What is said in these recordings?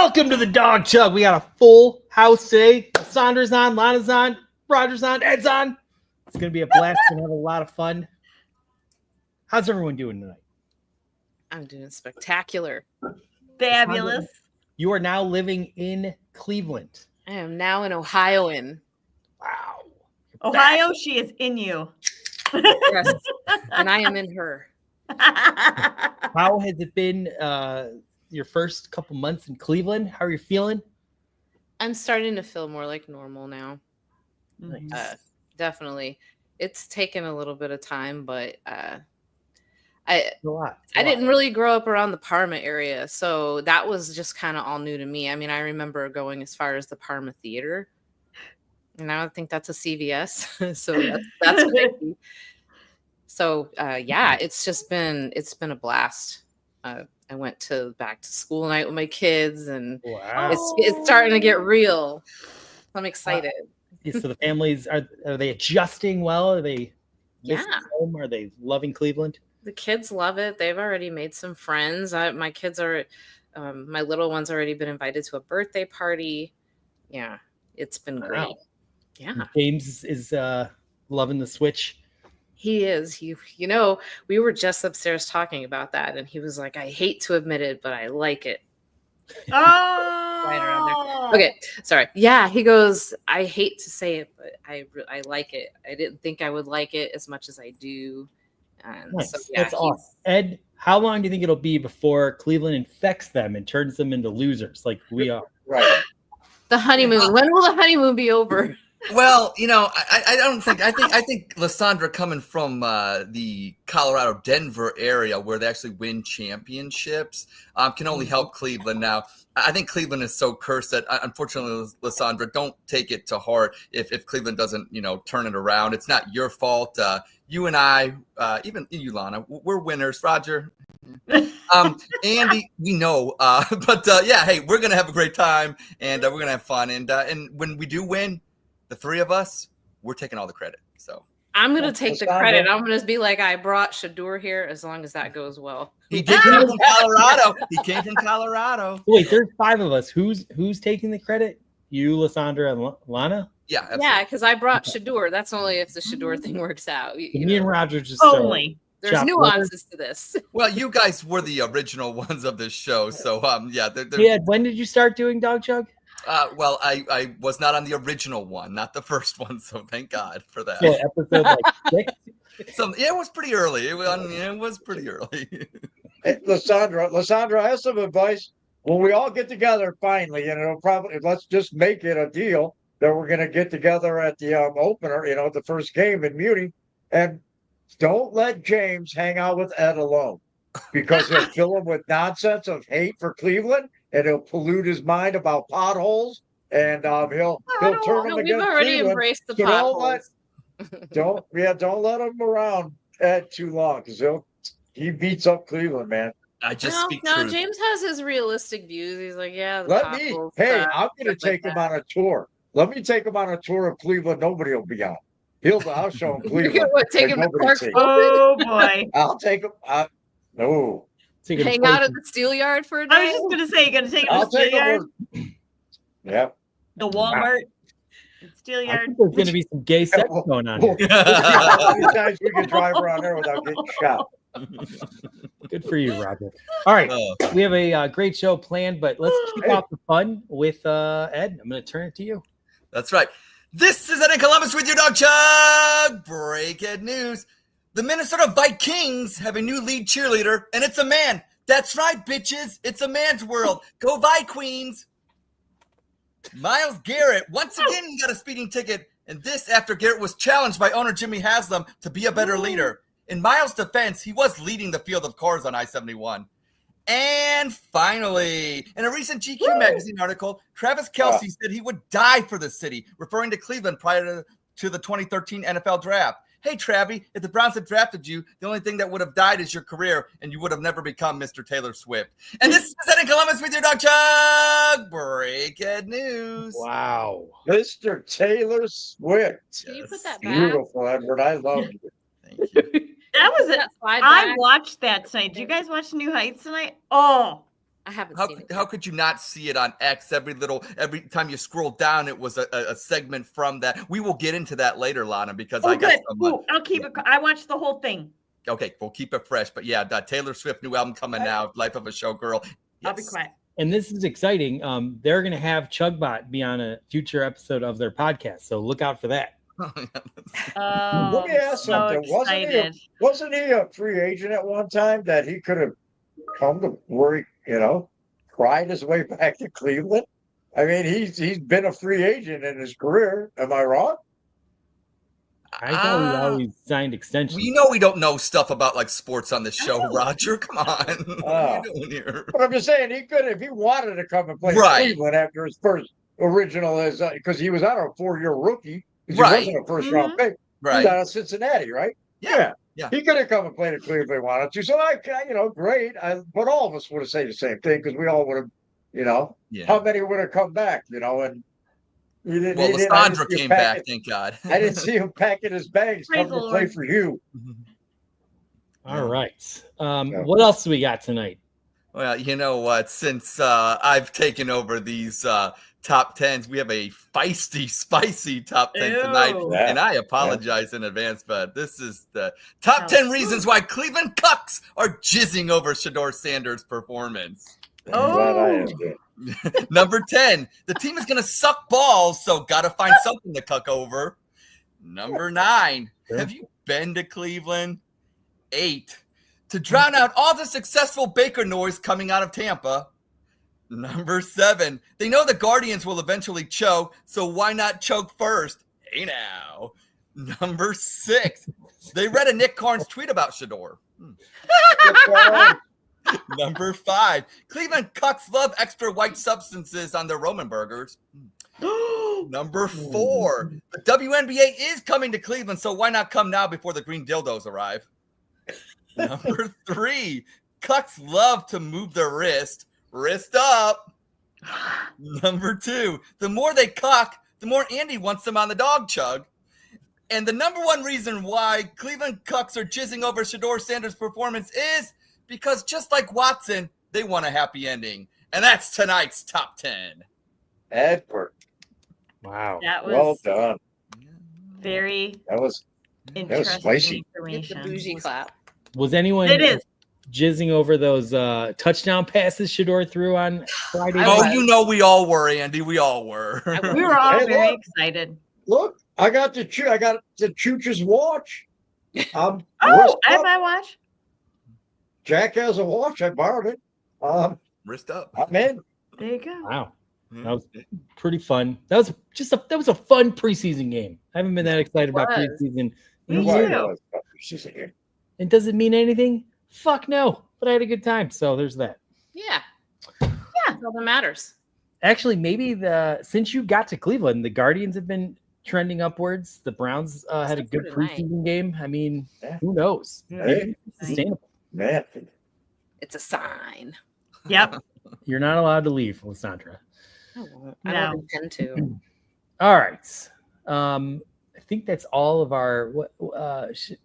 Welcome to the Dawg Chug. We got a full house today. Sandra's on, Lana's on, Roger's on, Ed's on. It's going to be a blast. We're going to have a lot of fun. How's everyone doing tonight? I'm doing spectacular. Fabulous. Sandra, you are now living in Cleveland. I am now an Ohioan. Wow. Ohio, she is in you. Yes, and I am in her. How has it been your first couple months in Cleveland? How are you feeling? I'm starting to feel more like normal now. Nice. Definitely. It's taken a little bit of time, but I I didn't really grow up around the Parma area, so that was just kind of all new to me. I mean, I remember going as far as the Parma Theater, and I don't think that's a CVS, so that's crazy. So yeah, it's been a blast. I went back to school night with my kids, and wow. it's starting to get real. I'm excited. So the families, are they adjusting well? Are they missing home? Are they loving Cleveland? The kids love it. They've already made some friends. My kids are, my little one's already been invited to a birthday party. Yeah, it's been great. Yeah. James is loving the switch. He is. We were just upstairs talking about that, and he was like, I hate to admit it, but I like it. Oh, Right around there. Okay, sorry. Yeah, he goes, I hate to say it, but I like it. I didn't think I would like it as much as I do. And nice. So, yeah, that's awesome. Ed, how long do you think it'll be before Cleveland infects them and turns them into losers like we are? Right. The honeymoon. When will the honeymoon be over? Well, I don't think I think Lysandra coming from the Colorado Denver area where they actually win championships can only help Cleveland. Now, I think Cleveland is so cursed that unfortunately, Lysandra, don't take it to heart if Cleveland doesn't turn it around. It's not your fault. You and I, even you, Lana, we're winners. Roger. Andy, we know, but yeah, hey, we're gonna have a great time and we're gonna have fun. And when we do win, the three of us, we're taking all the credit. So I'm gonna take the credit. I'm gonna be like, I brought Shedeur here as long as that goes well. He did come from Colorado. He came from Colorado. Wait, there's five of us. Who's taking the credit? You, Lysandra, and Lana? Yeah, absolutely. Yeah, because I brought Shedeur. That's only if the Shedeur thing works out. Me and Roger just only. There's nuances to this. Well, you guys were the original ones of this show, so yeah. Yeah. When did you start doing Dawg Chug? Well, I was not on the original one, not the first one, so thank God for that. So episode like 6? Yeah, it was pretty early. It was pretty early. Hey, Lysandra, I have some advice. When we all get together finally, and it'll probably let's just make it a deal that we're going to get together at the opener, the first game in Muni, and don't let James hang out with Ed alone because he'll fill him with nonsense of hate for Cleveland, and he'll pollute his mind about potholes, and he'll turn him against We've already Cleveland. embraced the So potholes. don't let him around Ed too long because he beats up Cleveland, man. I just speak no, truth. James has his realistic views. He's like, yeah. I'm going to take him on a tour. Let me take him on a tour of Cleveland. Nobody will be on. I'll show him Cleveland. Take him to Clark's. Oh boy! I'll take him. No. Hang out at the Steelyard for a day. I was just going to say, you're going to take him to the Steelyard. Yeah. The Walmart. There's Steelyard. going to be some gay sex going on here. How many times we can drive around there without getting shot? Good for you, Roger. All right, we have a great show planned, but let's kick off the fun with Ed. I'm going to turn it to you. That's right. This is Ed in Columbus with your Dawg Chug. Breaking news. The Minnesota Vikings have a new lead cheerleader, and it's a man. That's right, bitches. It's a man's world. Go Queens. Myles Garrett once again got a speeding ticket, and this after Garrett was challenged by owner Jimmy Haslam to be a better leader. In Myles' defense, he was leading the field of cars on I-71. And finally, in a recent GQ magazine article, Travis Kelce said he would die for the city, referring to Cleveland prior to the 2013 NFL draft. Hey, Travie, if the Browns had drafted you, the only thing that would have died is your career, and you would have never become Mr. Taylor Swift. And this is Ed in Columbus with your Dawg Chug. Breaking news. Wow. Mr. Taylor Swift. Can you put that back? Beautiful, Edward. I love you. Thank you. That was it. I watched that tonight. Did you guys watch New Heights tonight? Oh, I haven't How, seen it. how could you not see it on X? Every time you scroll down, it was a segment from that. We will get into that later, Lana, because I got good. some. Ooh, I'll keep it. I watched the whole thing. Okay, we'll keep it fresh. But yeah, Taylor Swift new album coming out, Life of a Showgirl. I'll be Yes. quiet. And this is exciting. They're going to have Chugbot be on a future episode of their podcast, so look out for that. Oh, Let me ask so something. excited. Wasn't he a free agent at one time that he could have come to where he, cried his way back to Cleveland? I mean, he's been a free agent in his career. Am I wrong? I thought we always signed extensions. You know we don't know stuff about like sports on this show, Roger. Come on. What are you doing here? But I'm just saying he could, if he wanted to come and play Right. Cleveland after his first original, because he was out a 4-year rookie. 'Cause Right. He wasn't a first round pick. Right. He's out of Cincinnati, right? Yeah. He could have come and played at Cleveland if he wanted to. So great. But all of us would have said the same thing because we all would have, Yeah. how many would have come back, and he didn't. Well, I didn't Lysandra see him came packing- back, thank God. I didn't see him packing his bags, Praise coming the to play Lord. for you. All right. What else do we got tonight? Well, you know what? Since I've taken over these top 10s, we have a feisty, spicy top 10 tonight. Ew. Yeah. And I apologize in advance, but this is the top Oh. 10 reasons why Cleveland Cucks are jizzing over Shedeur Sanders' performance. I'm glad I Oh. asked it. Number 10, the team is going to suck balls, so got to find something to cuck over. Number 9, have you been to Cleveland? 8, to drown out all the successful Baker noise coming out of Tampa. Number 7, they know the Guardians will eventually choke, so why not choke first? Hey now. Number 6, they read a Nick Carnes tweet about Shedeur. Number 5, Cleveland Cucks love extra white substances on their Roman burgers. Number 4, the WNBA is coming to Cleveland, so why not come now before the green dildos arrive? Number 3, Cucks love to move their wrist up. Number 2, the more they cuck, the more Andy wants them on the Dawg Chug. And the number 1 reason why Cleveland Cucks are jizzing over Shedeur Sanders' performance is because just like Watson, they want a happy ending. And that's tonight's top 10. Edward, Wow. That was well done. very That was interesting spicy. Get the information. bougie clap. Was anyone It is. jizzing over those touchdown passes Shedeur threw on Friday? I Oh, was. you know we all were, Andy. We all were. We were all Hey, very look. excited. Look, I got the Chooch's watch. Oh, wrist I have up. my watch. Jack has a watch. I borrowed it. Wrist up. I'm in. There you go. Wow. That was pretty fun. That was a fun preseason game. I haven't been that excited about was. preseason. Me in Why years. too. was she's here? And does it mean anything? Fuck no. But I had a good time. So there's that. Yeah. That's all that matters. Actually, maybe since you got to Cleveland, the Guardians have been trending upwards. The Browns had a Except good for tonight. preseason game. I mean, Yeah. who knows? Hey, It's sustainable. man. It's a sign. Yep. You're not allowed to leave, Lysandra. I won't. I No. don't intend to. All right. I think that's all of our Chuck was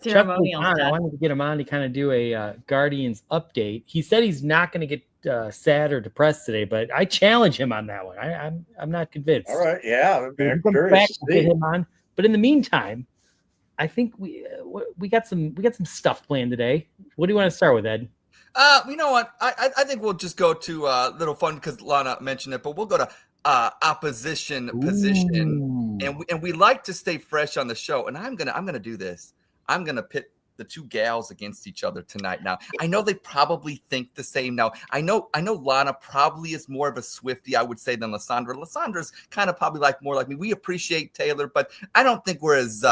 Ceremonial on. I stuff. wanted to get him on to kind of do a Guardians update. He said he's not going to get sad or depressed today, but I challenge him on that one. I'm not convinced. All right. Yeah. If he I'm comes curious back, to we'll get see. him on. But in the meantime, I think we got some stuff planned today. What do you want to start with, Ed? You know what? I think we'll just go to little fun because Lana mentioned it, but we'll go to opposition position, and we like to stay fresh on the show. And I'm gonna do this. I'm gonna pit the two gals against each other tonight. Now I know they probably think the same. Now I know Lana probably is more of a Swiftie, I would say, than Lysandra. Lysandra's kind of probably more like me. We appreciate Taylor, but I don't think we're as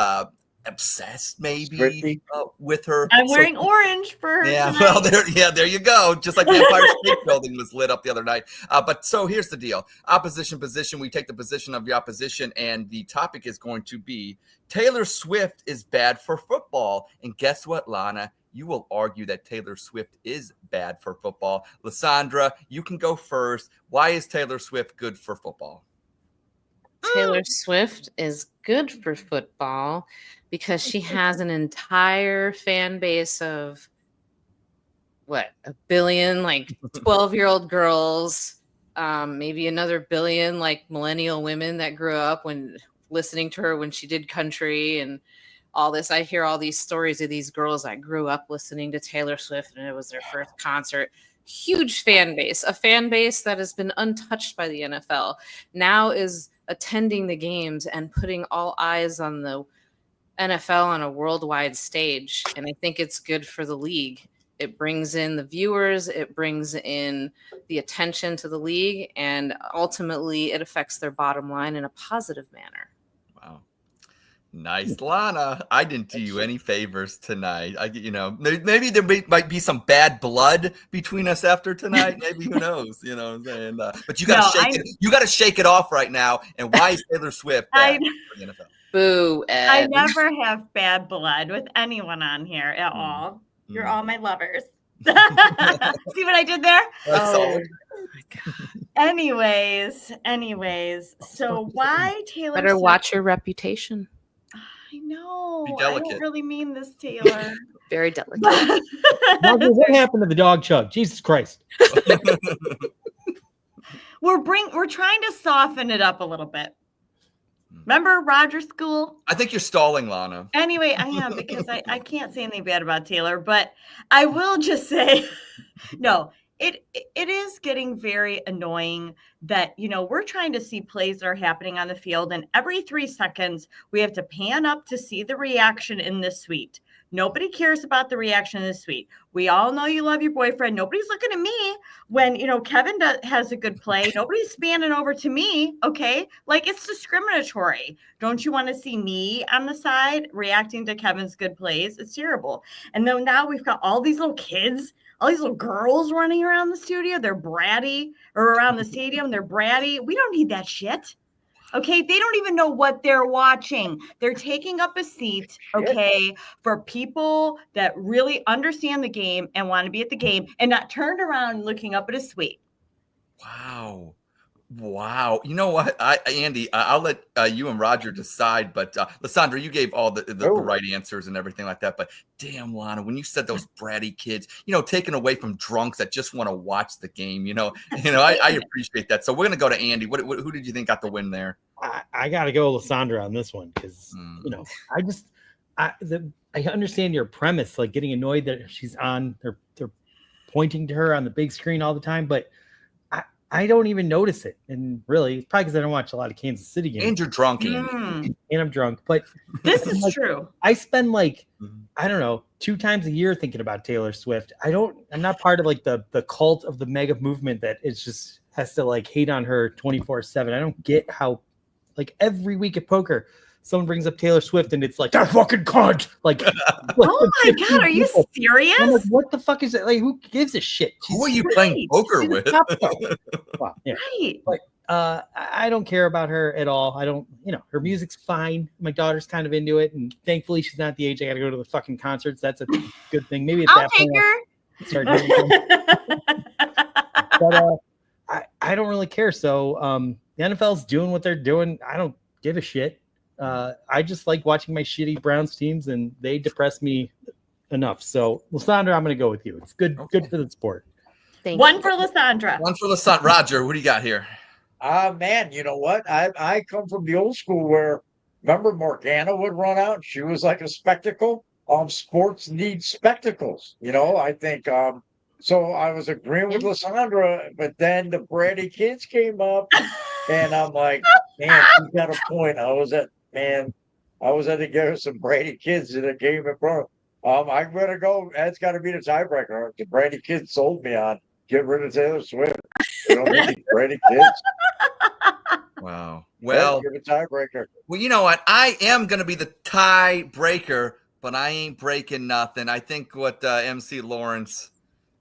obsessed maybe Swiftie? with her. I'm So- wearing orange for her yeah, tonight. well, there you go. Just like the Empire State Building was lit up the other night. But so here's the deal: opposition position. We take the position of the opposition, and the topic is going to be Taylor Swift is bad for football. And guess what, Lana? You will argue that Taylor Swift is bad for football. Lysandra, you can go first. Why is Taylor Swift good for football? Taylor Swift is good for football because she has an entire fan base of what, a billion like 12-year-old girls, maybe another billion like millennial women that grew up when listening to her when she did country and all this. I hear all these stories of these girls that grew up listening to Taylor Swift and it was their first concert. Huge fan base, a fan base that has been untouched by the NFL, now is attending the games and putting all eyes on the NFL on a worldwide stage. And I think it's good for the league. It brings in the viewers, it brings in the attention to the league, and ultimately it affects their bottom line in a positive manner. Wow. Nice, Lana. I didn't do you any favors tonight. Maybe there might be some bad blood between us after tonight. Maybe, who knows? You know what I'm saying? But you got to shake it. You got to shake it off right now. And why is Taylor Swift bad for the NFL? Boo, Ed. I never have bad blood with anyone on here at all. You're all my lovers. See what I did there? Oh. Anyways. So why Taylor Better Swift? watch your reputation. I know. Be I delicate. don't really mean this, Taylor. Very delicate. Roger, what happened to the Dawg Chug? Jesus Christ. We're trying to soften it up a little bit. Remember Roger School? I think you're stalling, Lana. Anyway, I am, because I can't say anything bad about Taylor, but I will just say, no, it is getting very annoying that, we're trying to see plays that are happening on the field, and every 3 seconds we have to pan up to see the reaction in this suite. Nobody cares about the reaction in the suite. We all know you love your boyfriend. Nobody's looking at me when, Kevin has a good play. Nobody's spanning over to me, okay? Like, it's discriminatory. Don't you want to see me on the side reacting to Kevin's good plays? It's terrible. And then now we've got all these little kids, all these little girls running around the studio. They're bratty, or around the stadium. They're bratty. We don't need that shit. Okay, they don't even know what they're watching. They're taking up a seat, okay, for people that really understand the game and want to be at the game and not turned around looking up at a suite. Wow. You know what, Andy, I'll let you and Roger decide, but Lysandra, you gave all the right answers and everything like that, but damn, Lana, when you said those bratty kids, taken away from drunks that just want to watch the game, I appreciate that. So we're going to go to Andy. Who did you think got the win there? I got to go Lysandra on this one because, I understand your premise, like getting annoyed that she's on, they're pointing to her on the big screen all the time, but I don't even notice it. And really, it's probably because I don't watch a lot of Kansas City games. And you're drunk, Andy. And I'm drunk. But this is true. I spend I don't know, 2 times a year thinking about Taylor Swift. I'm not part of the cult of the mega movement that is just has to hate on her 24/7. I don't get how every week at poker, someone brings up Taylor Swift and it's that fucking cunt. Oh my God, are you serious? I'm what the fuck is it? Who gives a shit? Who are you playing poker with? Wow, yeah. Right. But I don't care about her at all. I don't, her music's fine. My daughter's kind of into it, and thankfully she's not the age I got to go to the fucking concerts. That's a good thing. Maybe at I'll that take point her. Start doing but I don't really care. So the NFL's doing what they're doing. I don't give a shit. I just like watching my shitty Browns teams, and they depress me enough. So, Lysandra, I'm going to go with you. It's good, good for the sport. One for Lysandra. One for Lysandra. Roger, what do you got here? Man, you know what? I come from the old school where, remember, Morgana would run out. She was like a spectacle. Sports need spectacles. I think. So I was agreeing with Lysandra, but then the bratty kids came up, and I'm like, man, she's got a point. I was at to get her some bratty kids in a game in front. I'm gonna go. Ed's got to be the tiebreaker. The bratty kids sold me on get rid of Taylor Swift. You don't need bratty kids. Wow. Well, you're the tiebreaker. Well, you know what? I am gonna be the tiebreaker, but I ain't breaking nothing. I think what MC Lawrence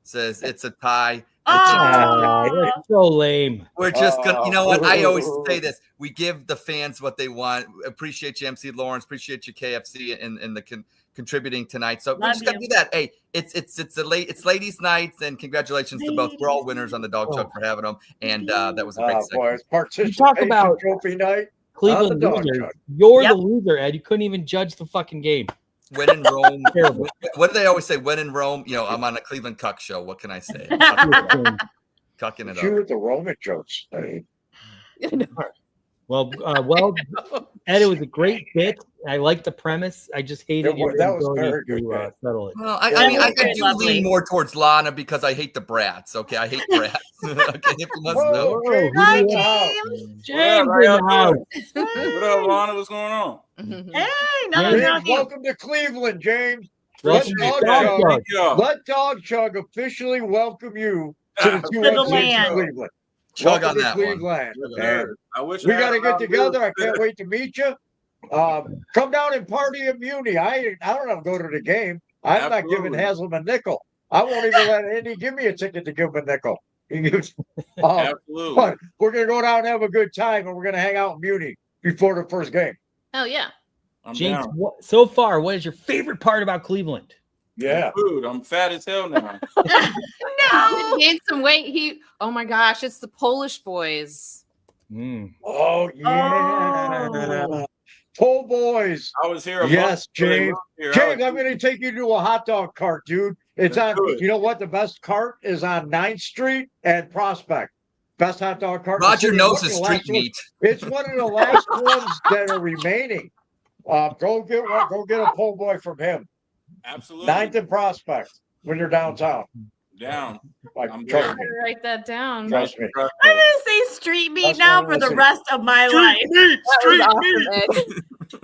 says, it's a tie. You're so lame. We're just gonna, you know what? I always say this: we give the fans what they want. Appreciate you, MC Lawrence. Appreciate you, KFC, and the contributing tonight. So we're just gonna do that. Hey, it's ladies' nights, and congratulations to both. We're all winners on the Dawg Chug for having them, and that was a great segment. Participation talk about trophy night. Cleveland losers. You're the loser, Ed. You couldn't even judge the fucking game. When in Rome, Terrible. what do they always say? When in Rome, I'm on a Cleveland Cuck show. What can I say? Cucking it You up. with the Roman jokes. Well, Ed, it was a great bit. I liked the premise. I just hated your That was ability very good, to man. settle it. Well, That I mean, was I very do lovely. lean more towards Lana because I hate the brats. Okay, I hate brats. Okay, if you must know. Whoa, James, Hi, in the house. James. James What up, in the house. What up, Lana? What's going on? Hey, nothing James, wrong with you. welcome to Cleveland, James. Welcome Let to Dawg Dawg Chug, Chug. Thank y'all. let Dawg Chug officially welcome you to the two the exits land. of Cleveland. Chug Welcome on to that one. Cleveland. Yes, And sir. I wish we I got to had get a together. I bill. can't wait to meet you. Come down and party at Muni. I don't know, go to the game. I'm not giving Absolutely. Haslam a nickel. I won't even let Andy give me a ticket to give him a nickel. He gives, Absolutely. but we're going to go down and have a good time, and we're going to hang out in Muni before the first game. Oh yeah. I'm James, down. so far, what is your favorite part about Cleveland? Yeah. Food. I'm fat as hell now. No. He gained some weight. Oh my gosh, it's the Polish boys. Oh, yeah. Oh. Pull boys. I was here. Yes, James. Here. James, I'm going to take you to a hot dog cart, dude. It's Let's on, do it. you know what? The best cart is on 9th Street and Prospect. Best hot dog cart. in the Roger city. knows One his of the street last ones- meat. It's one of the last ones that are remaining. Go get one. Go get a pull boy from him. Absolutely. 9th and Prospect when you're downtown. Down. Like, I'm trust there. me. Better write that down. Trust me. I'm gonna say street meat That's now what for I'm the saying. rest of my life. meat. That was awesome,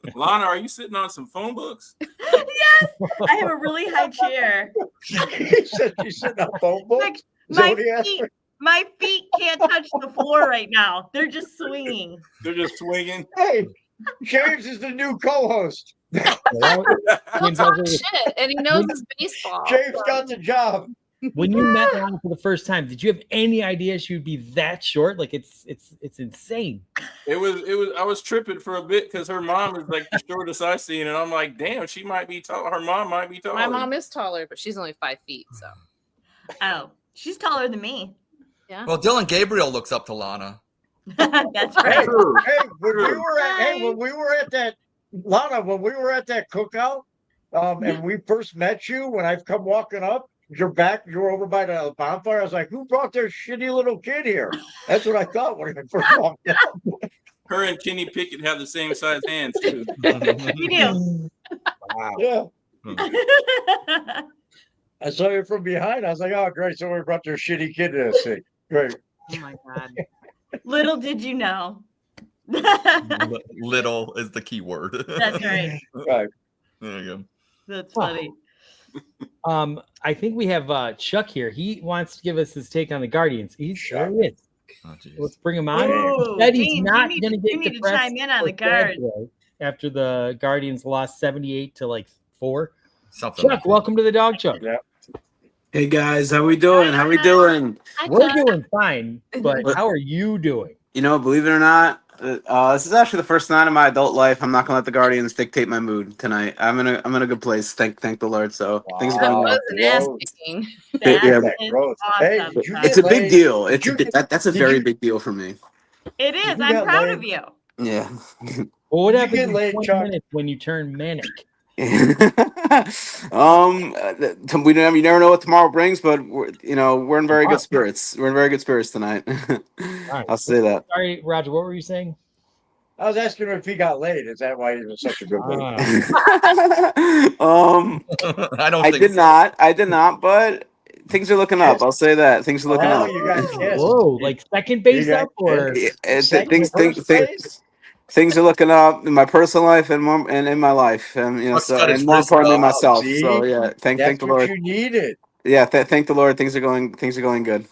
Ed. Lana, are you sitting on some phone books? Yes, I have a really high chair. He said she's sitting on phone books. Like, Is that my what he asked feet, for? my feet can't touch the floor right now. They're just swinging. They're just swinging. Hey, James is the new co-host. He'll talk shit, and he knows his baseball. James got the job. When you met Lana for the first time, did you have any idea she would be that short? Like it's insane. It was. I was tripping for a bit because her mom is like the shortest I've seen, and I'm like, damn, she might be tall. Her mom might be taller. My mom is taller, but she's only 5 feet. So Oh, she's taller than me. yeah. Well, Dylan Gabriel looks up to Lana. That's Hey, right. True. when we were at that Lana, when we were at that cookout, and we first met you, when I've come walking up, you were over by the bonfire. I was like, who brought their shitty little kid here? That's what I thought when I first walked up. Her and Kenny Pickett have the same size hands too. We do. Wow. Yeah. I saw you from behind. I was like, oh, great. So we brought their shitty kid to this thing. Great. Oh my god. Little did you know. Little is the key word. That's right. Right. There you go. That's funny. I think we have Chuck here. He wants to give us his take on the Guardians. There Chuck. he is. Oh, geez. Let's bring him on. Ooh, Said he's James, not you going to need get to depressed chime in on or the Guards. sad today after the Guardians lost 78 to 4. Something. Chuck, welcome to the Dawg Chug. Yeah. Hey guys, how we doing? How we doing? We're doing fine, but how are you doing? You know, believe it or not, this is actually the first night of my adult life. I'm not gonna let the Guardians dictate my mood tonight. I'm in a good place. Thank the Lord. So things are That going was well. an ass Whoa. kicking. That Yeah. is Rose. Hey, awesome. did you It's a get big laid? deal. Did you get- That's a did very you- big deal for me. It is. You I'm got proud laid. of you. Yeah. Well, what Did you happens get in laid, 20 Chuck? minutes when you turn manic? We you never know what tomorrow brings, but we're in very Wow. good spirits. We're in very good spirits tonight. right. I'll say that. Sorry, Roger, what were you saying? I was asking him if he got laid. Is that why he was such a good boy? I don't I think did so. not. I did not, but things are looking up. I'll say that. Things are looking Oh, up. you got kissed. Whoa, like second base You got up or Second, first base? Things are looking up in my personal life and in my life, and Chuck's got his and more wrist importantly up. myself. See? So yeah, thank That's the what Lord. you needed. Yeah, thank the Lord. Things are going good.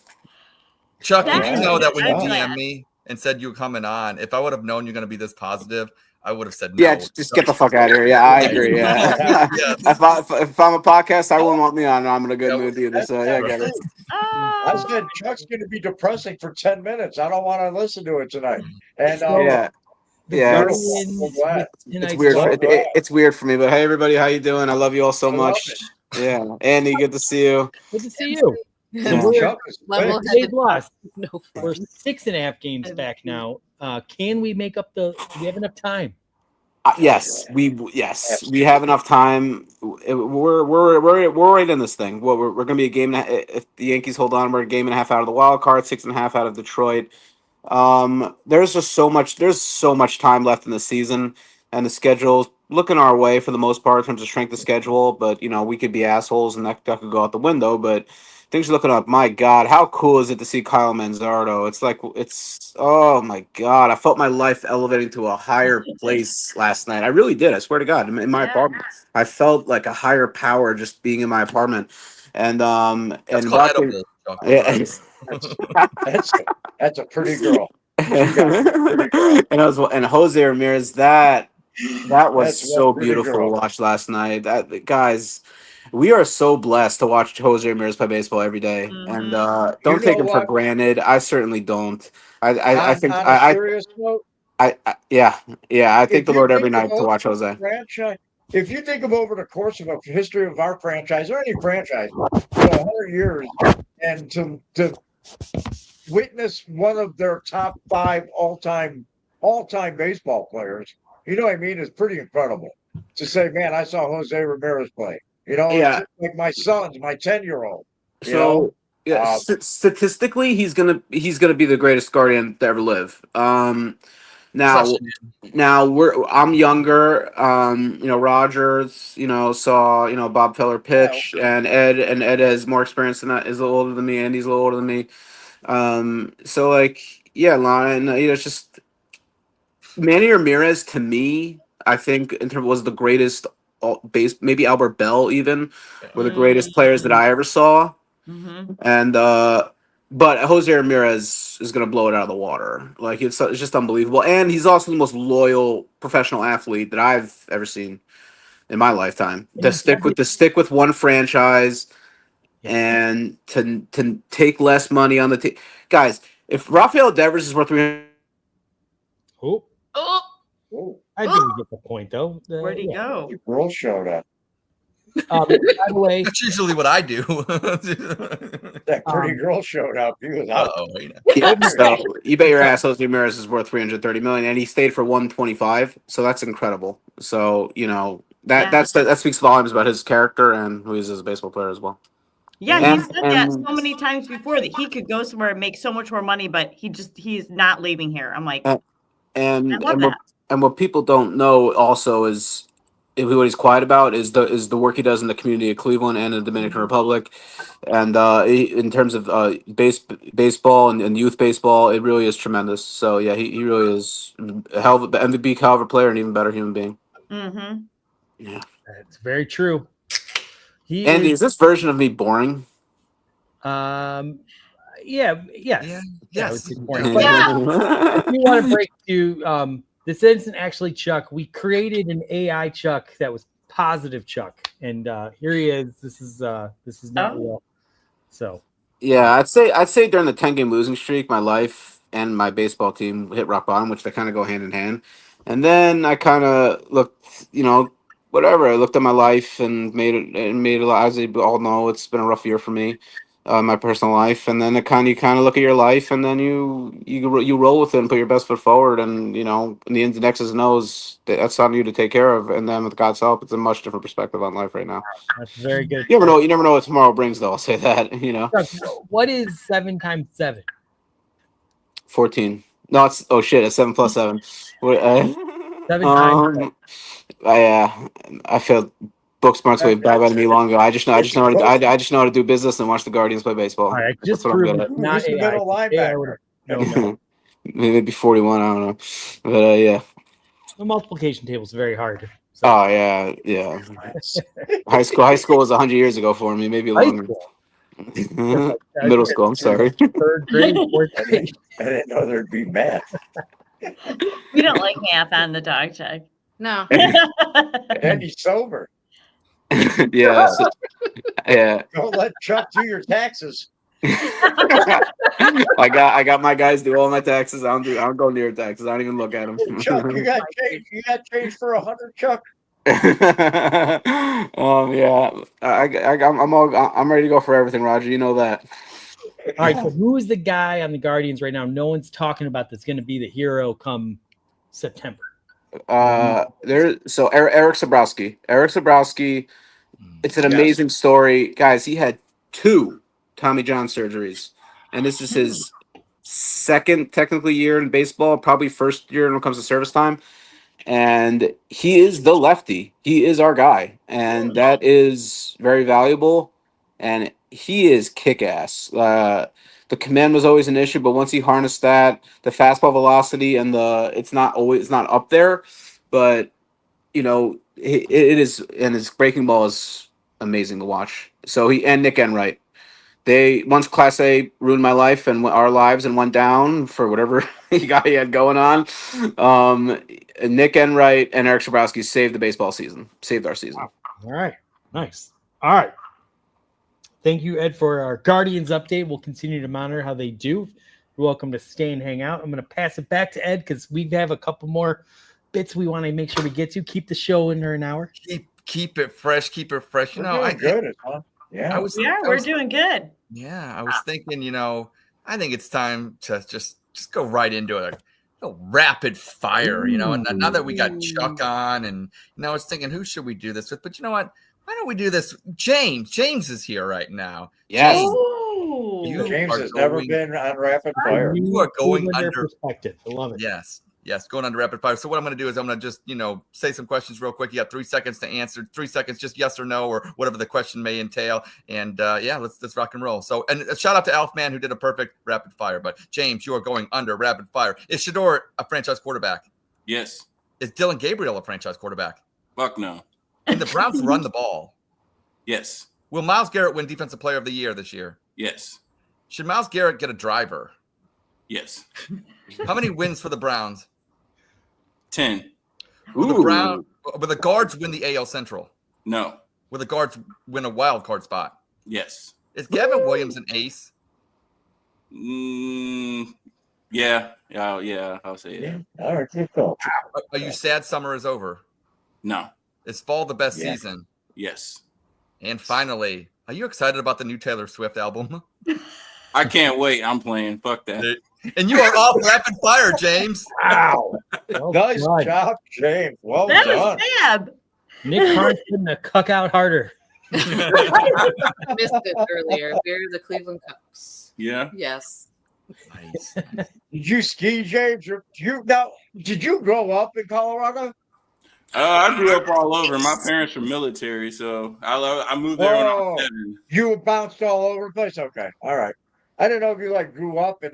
Chuck, That's did you know good. that when you I'm DM'd glad. me and said you were coming on, if I would have known you're going to be this positive, I would have said no. Yeah, just get the fuck out of here. Yeah, I agree. Yeah, Yeah. if I'm a podcast, I wouldn't want me on. I'm in a good Yeah, mood either. So yeah, I get it. I Oh, said Chuck's going to be depressing for 10 minutes. I don't want to listen to it tonight. And Yeah, the yeah. Guardians I'm glad. with It's tonight's weird. loss? It's weird for me, but hey, everybody, how you doing? I love you all so I love much. Yeah, Andy, good to see you. Good to see you. Yeah. So Chuck is Level quick. today's loss. No We're fun. 6.5 games back now. Can we make up do we have enough time? Yes, we have enough time. We're right in this thing. Well, we're going to be a game. If the Yankees hold on, we're a game and a half out of the wild card, 6.5 out of Detroit. There's just so much. There's so much time left in the season, and the schedule's looking our way for the most part in terms of strength of schedule. But we could be assholes, and that could go out the window. But things are looking up. My God, how cool is it to see Kyle Manzardo? Oh my God, I felt my life elevating to a higher place last night. I really did. I swear to God, in my apartment, I felt like a higher power just being in my apartment, and That's and called watching. edible, Chuck. Yeah. That's a pretty girl. She got a pretty girl. And Jose Ramirez, that was That's one so pretty beautiful to girl. watch last night. That guys, we are so blessed to watch Jose Ramirez play baseball every day, and don't take know him for what? granted. I certainly don't. I think On a serious note, yeah. I thank if the you Lord every think of night to watch Jose. franchise, if you think of over the course of a history of our franchise or any franchise, 100 years, and to witness one of their top 5 all-time baseball players, you know what I mean, is pretty incredible. To say, man, I saw Jose Ramirez play. It's Yeah. just like my son's, my 10-year-old. So statistically, he's gonna be the greatest Guardian to ever live. Now I'm younger. Rogers, saw Bob Feller pitch, and Ed has more experience than that. Is a little older than me. Andy's a little older than me. So Lon, it's just Manny Ramirez to me. I think in terms was the greatest base. Maybe Albert Bell even were the greatest players that I ever saw. And but Jose Ramirez is going to blow it out of the water. Like it's just unbelievable, and he's also the most loyal professional athlete that I've ever seen in my lifetime. To stick with one franchise, and to take less money on the team. Guys, if Rafael Devers is worth 300. I didn't get the point though. Where'd he go? The girl showed up. By the way, That's usually what I do. That pretty girl showed up. He was out. Yeah, so you bet your ass Jose Ramirez is worth $330 million, and he stayed for $125. So that's incredible. So that speaks volumes about his character and who he is as a baseball player as well. Yeah, he said that so many times before that he could go somewhere and make so much more money, but he's not leaving here. I'm like, and what people don't know also is what he's quiet about is the work he does in the community of Cleveland and the Dominican Republic, and in terms of baseball and youth baseball, it really is tremendous. So yeah, he really is a hell of an MVP caliber player and even better human being. Yeah, that's very true. Andy, is this version of me boring? Yes. Yes. I would say boring. But if you want to break to this isn't actually Chuck. We created an AI Chuck that was positive Chuck, and here he is. This is not real. So yeah, I'd say during the 10-game losing streak, my life and my baseball team hit rock bottom, which they kind of go hand in hand. And then I kind of looked, whatever. I looked at my life and made it a lot. As you all know, it's been a rough year for me. My personal life, and then you kind of look at your life, and then you roll with it and put your best foot forward, and in the ins and X's and O's, that's on you to take care of. And then with God's help, it's a much different perspective on life right now. That's very good. You never know what tomorrow brings, though. I'll say that. What is 7 times 7? 14. No, it's it's 7 plus 7. 7 times. I feel book smarts way bye to me long ago. I just know how to do business and watch the Guardians play baseball. All right, that's what I'm good at. Not Who's the middle linebacker? No. Maybe 41. I don't know, but yeah. The multiplication table is very hard. So. Oh yeah. High school was 100 years ago for me, maybe longer. Middle school. I'm sorry. 3rd grade, 4th grade. I didn't know there'd be math. We don't like math on the Dawg Chug. No. And he's sober. Yeah. Don't let Chuck do your taxes. I got my guys do all my taxes. I don't go near taxes. I don't even look at them. Chuck, you got change for 100, Chuck. Yeah. I'm ready to go for everything, Roger. You know that. All right. So who's the guy on the Guardians right now? No one's talking about that's going to be the hero come September. Eric Sabrowski. Eric Sabrowski. It's an Yes. amazing story, guys. He had 2 Tommy John surgeries, and this is his second technically year in baseball, probably first year when it comes to service time. And he is the lefty. He is our guy, and that is very valuable. And he is kick ass. The command was always an issue, but once he harnessed that, the fastball velocity and it's not up there, but it is, and his breaking ball is amazing to watch. So and Nick Enright. They once Class A ruined my life and our lives and went down for whatever he had going on. Nick Enright and Eric Sabrowski saved the baseball season, saved our season. All right, nice. All right, thank you, Ed, for our Guardians update. We'll continue to monitor how they do. You're welcome to stay and hang out. I'm going to pass it back to Ed because we have a couple more bits we want to make sure we get to. Keep the show under an hour. Keep it fresh. Keep it fresh. We're doing good, huh? Yeah, we're doing good. Yeah, I was thinking, I think it's time to just go right into it. Rapid fire, and now that we got Chuck on, and I was thinking, who should we do this with? But you know what? Why don't we do this? James is here right now. Yes. James has never been on rapid fire. You are going under under perspective. I love it. Yes, going under rapid fire. So what I'm going to do is I'm going to just, say some questions real quick. You got 3 seconds to answer. 3 seconds, just yes or no, or whatever the question may entail. And let's rock and roll. So, and a shout out to Elfman who did a perfect rapid fire. But James, you are going under rapid fire. Is Shedeur a franchise quarterback? Yes. Is Dylan Gabriel a franchise quarterback? Fuck no. Can the Browns run the ball? Yes. Will Myles Garrett win Defensive Player of the Year this year? Yes. Should Myles Garrett get a driver? Yes. How many wins for the Browns? 10. Will the guards win the AL Central? No. Will the guards win a wild card spot? Yes. Is Gavin Williams an ace? Yeah. I'll say it. Yeah. All right, keep going. Are you sad summer is over? No. Is fall the best season? Yes. And finally, are you excited about the new Taylor Swift album? I can't wait. I'm playing. Fuck that. And you are off rapid fire, James. Wow. Well Nice done. job, James. Well That done. was fab. Nick Carnes couldn't have cuck out harder. I missed it earlier. We're the Cleveland Cups. Yeah. Yes. Nice. Did you ski, James? Did you grow up in Colorado? I grew up all over. My parents were military, so I moved there when I was 7. You bounced all over the place? Okay. All right. I didn't know if you grew up in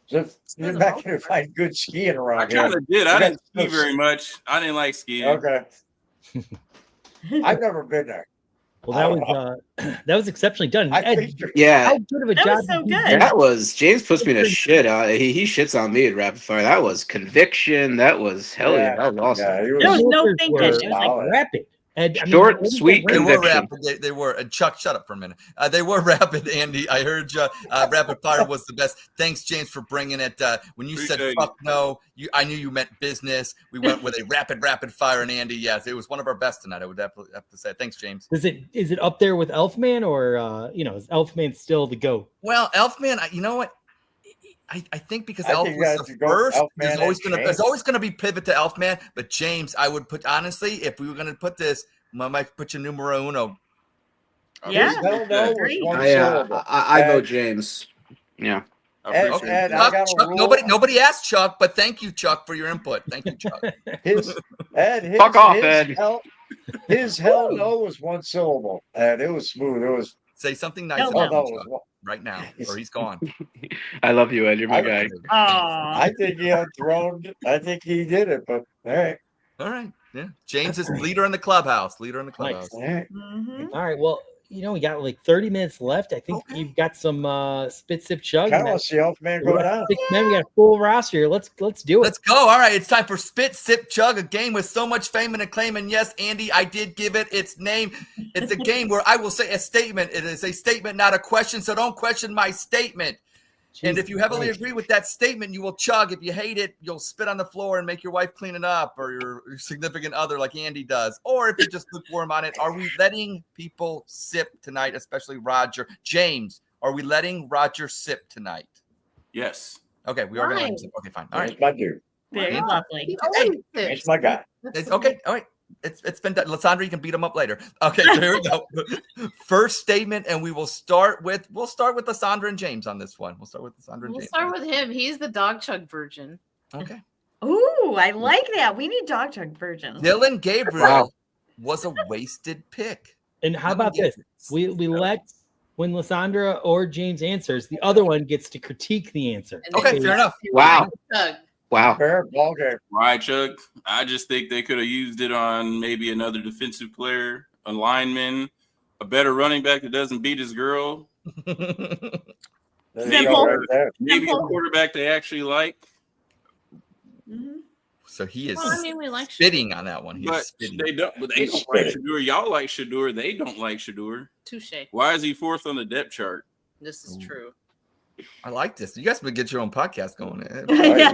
just you're not going to find good skiing around I here. kind of did. I didn't ski Okay. very much. I didn't like skiing. Okay. I've never been there. Well, that was exceptionally done. I Ed, think Yeah, how good of a That job was so did you good. do? that was James puts me to shit. He shits on me at rapid fire. That was conviction. That was hell yeah. That was awesome. Yeah, There was no Answers thinking. were, It was like rapid. Ed, Short, what was sweet, that They range? were Conviction. rapid. They were. Chuck, shut up for a minute. They were rapid, Andy. I heard you. Rapid fire was the best. Thanks, James, for bringing it. When you said Appreciate "fuck no," I knew you meant business. We went with a rapid fire, and Andy, yes, it was one of our best tonight. I would definitely have to say. Thanks, James. Is it up there with Elfman, or is Elfman still the GOAT? Well, Elfman, you know what? I think because I Elf think was that's the to go first, Elfman there's and always James. gonna be pivot to Elfman. But James, I would put honestly, if we were gonna put this, I might put you numero uno. Yeah. Hell no was Agreed. one I syllable. vote James. Yeah. I Ed, appreciate Ed, it. I got a Chuck, rule. nobody asked Chuck, but thank you, Chuck, for your input. Thank you, Chuck. His Fuck off, Ed. His hell no was one syllable, and it was smooth. It was Say something nice Hell about no, him, it was Chuck, one. right now, or he's gone. I love you, Ed. You're my guy. Aw. I think he enthroned. I think he did it, but all right. All right, yeah. James is leader in the clubhouse. Leader in the clubhouse. All right. Mhm. All right. Well, we got like 30 minutes left. I think you've got some spit, sip, chug. Kind of want to see Elfman go down. 6 men. We got a full roster here. Let's do it. Let's go. All right, it's time for Spit, Sip, Chug, a game with so much fame and acclaim. And yes, Andy, I did give it its name. It's a game where I will say a statement. It is a statement, not a question. So don't question my statement. And if you heavily agree with that statement, you will chug. If you hate it, you'll spit on the floor and make your wife clean it up, or your significant other like Andy does. Or if you just lukewarm on it, are we letting people sip tonight, especially Roger? James, are we letting Roger sip tonight? Yes. Okay, we are going to let him Why? sip. Okay, fine. All right. That's my dude. Very Andrew. lovely. He always It's tips. my guy. It's okay. All right. It's been done. Lysandra, you can beat him up later. Okay, so here we go. First statement, and we'll start with Lysandra and James on this one. We'll start with Lysandra and We'll James. start with him. He's the Dawg Chug virgin. Okay. Ooh, I like that. We need Dawg Chug virgins. Dylan Gabriel Wow. was a wasted pick. And how about this? We let when Lysandra or James answers, the other one gets to critique the answer. And Okay, then fair enough. Wow. Chug. Wow. Fair ball game. Right, Chug. I just think they could have used it on maybe another defensive player, a lineman, a better running back that doesn't beat his girl, There you Simple. go, right there. maybe a Simple. quarterback they actually like. Mhm. So he is Well, I mean, we like spitting on that one. He's But spitting. they don't like Spitting. Shedeur. Y'all like Shedeur. They don't like Shedeur. touche. Why is he fourth on the depth chart? This is Ooh. true. I like this. You guys would get your own podcast going. Yeah.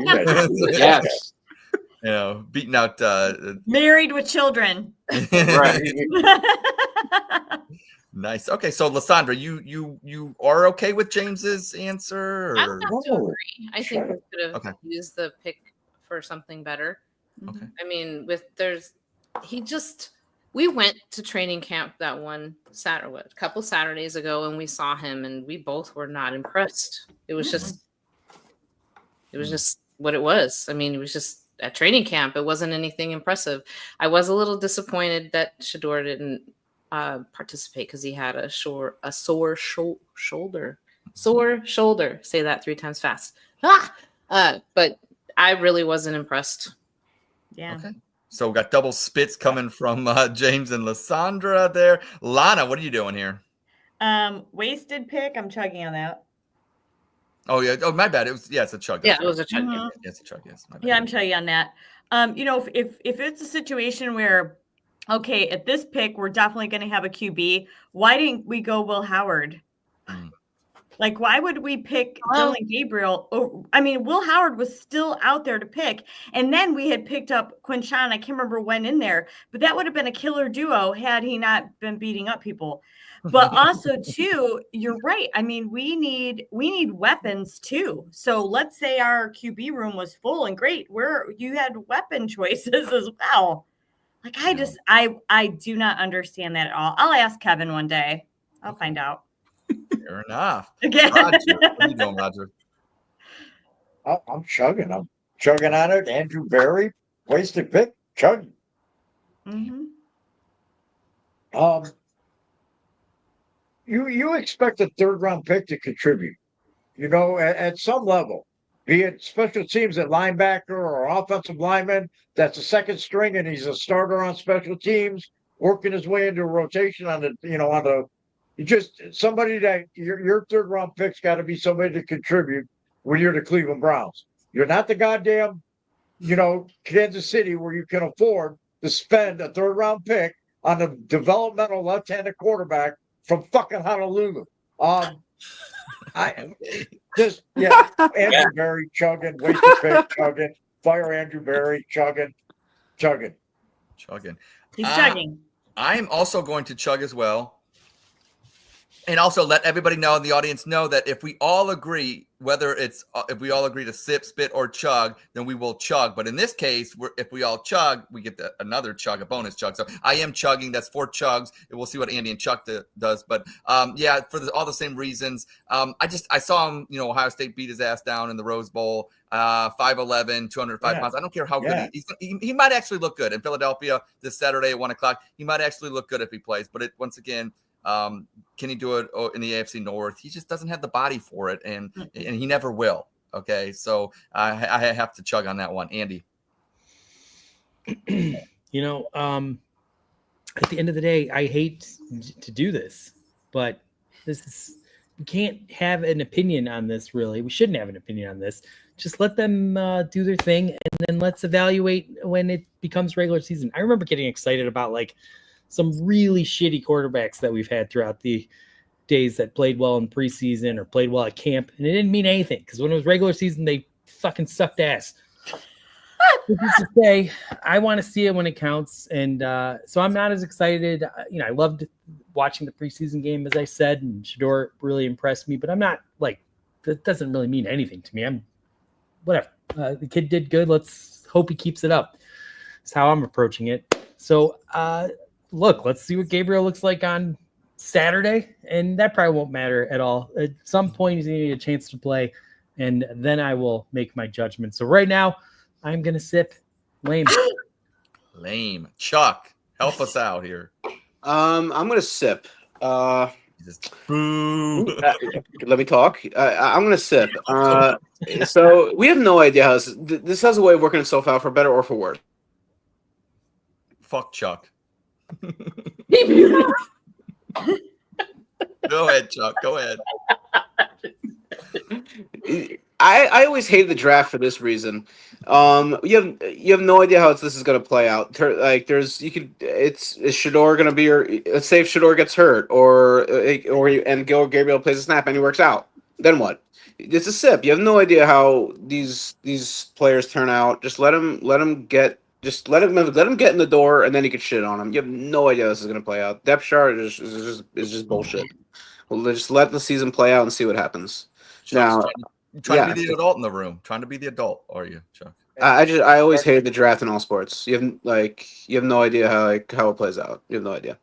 Yes. You know, beating out Married with children. Right. Nice. Okay, so Lysandra, you are okay with James's answer? I Or? don't have to No. agree. I think we could have Okay. used the pick for something better. Okay. I mean, we went to training camp that one Saturday, a couple Saturdays ago, and we saw him, and we both were not impressed. It was just what it was. I mean, it was just at training camp. It wasn't anything impressive. I was a little disappointed that Shedeur didn't participate because he had a sore shoulder. Sore shoulder. Say that 3 times fast. But I really wasn't impressed. Yeah. Okay. So we got double spits coming from James and Lysandra there. Lana, what are you doing here? Wasted pick. I'm chugging on that. Oh yeah. Oh, my bad. It's a chug. Yeah, That's it was a right. chug. Mhm. Yeah, it's a chug. Yes. My bad. Yeah, I'm chugging on that. If it's a situation where, okay, at this pick, we're definitely going to have a QB. Why didn't we go Will Howard? Mm. Like, why would we pick Well- Dylan Gabriel? Oh, I mean, Will Howard was still out there to pick. And then we had picked up Quinshawn. I can't remember when in there, but that would have been a killer duo had he not been beating up people. But also, too, you're right. I mean, we need weapons too. So let's say our QB room was full and great. You had weapon choices as well. Like, I do not understand that at all. I'll ask Kevin one day. I'll find out. Fair enough. Again. Roger, what are you doing, Roger? I'm chugging. I'm chugging on it. Andrew Berry, wasted pick, chugging. Mhm. You expect a 3rd-round pick to contribute, at some level, be it special teams at linebacker or offensive lineman. That's a second string, and he's a starter on special teams, working his way into a rotation somebody that your 3rd-round pick's got to be somebody to contribute when you're the Cleveland Browns. You're not the goddamn, Kansas City where you can afford to spend a 3rd-round pick on a developmental left-handed quarterback from fucking Honolulu. Andrew Berry chugging, wasted pick chugging, fire Andrew Berry chugging. He's chugging. I'm also going to chug as well. And also let everybody know in the audience know that if we all agree, if we all agree to sip, spit, or chug, then we will chug. But in this case, if we all chug, we get another chug, a bonus chug. So I am chugging. That's 4 chugs. And we'll see what Andy and Chuck does. But for all the same reasons. I saw him, Ohio State beat his ass down in the Rose Bowl. 5'11", 205 pounds. I don't care how good he might actually look good in Philadelphia this Saturday at 1:00. He might actually look good if he plays. But once again, can he do it in the AFC North? He just doesn't have the body for it, and he never will. Okay, so I have to chug on that one, Andy. At the end of the day, I hate to do this, but we can't have an opinion on this. Really, we shouldn't have an opinion on this. Just let them do their thing, and then let's evaluate when it becomes regular season. I remember getting excited about some really shitty quarterbacks that we've had throughout the days that played well in preseason or played well at camp. And it didn't mean anything because when it was regular season, they fucking sucked ass. Needless to say, I want to see it when it counts. And so I'm not as excited. I loved watching the preseason game, as I said, and Shedeur really impressed me, but I'm not that doesn't really mean anything to me. I'm whatever. The kid did good. Let's hope he keeps it up. That's how I'm approaching it. So, look, let's see what Gabriel looks like on Saturday, and that probably won't matter at all. At some point, he's going to need a chance to play, and then I will make my judgment. So right now, I'm going to sip lame. Lame. Chuck, help us out here. I'm gonna sip. Boo. Let me talk. I'm gonna sip. So we have no idea how this has a way of working itself out for better or for worse. Fuck Chuck. Go ahead, Chuck. Go ahead. I always hated the draft for this reason. You have no idea how this is going to play out. Like is Shedeur going to be your? Let's say if Shedeur gets hurt and Gabriel plays a snap and he works out, then what? It's a sip. You have no idea how these players turn out. Just let him get get in the door and then you can shit on him. You have no idea how this is going to play out. Depth chart is just bullshit. Well, just let the season play out and see what happens. Chuck's trying to be the adult in the room. Trying to be the adult, are you, Chuck? I always hated the draft in all sports. You have no idea how it plays out. You have no idea.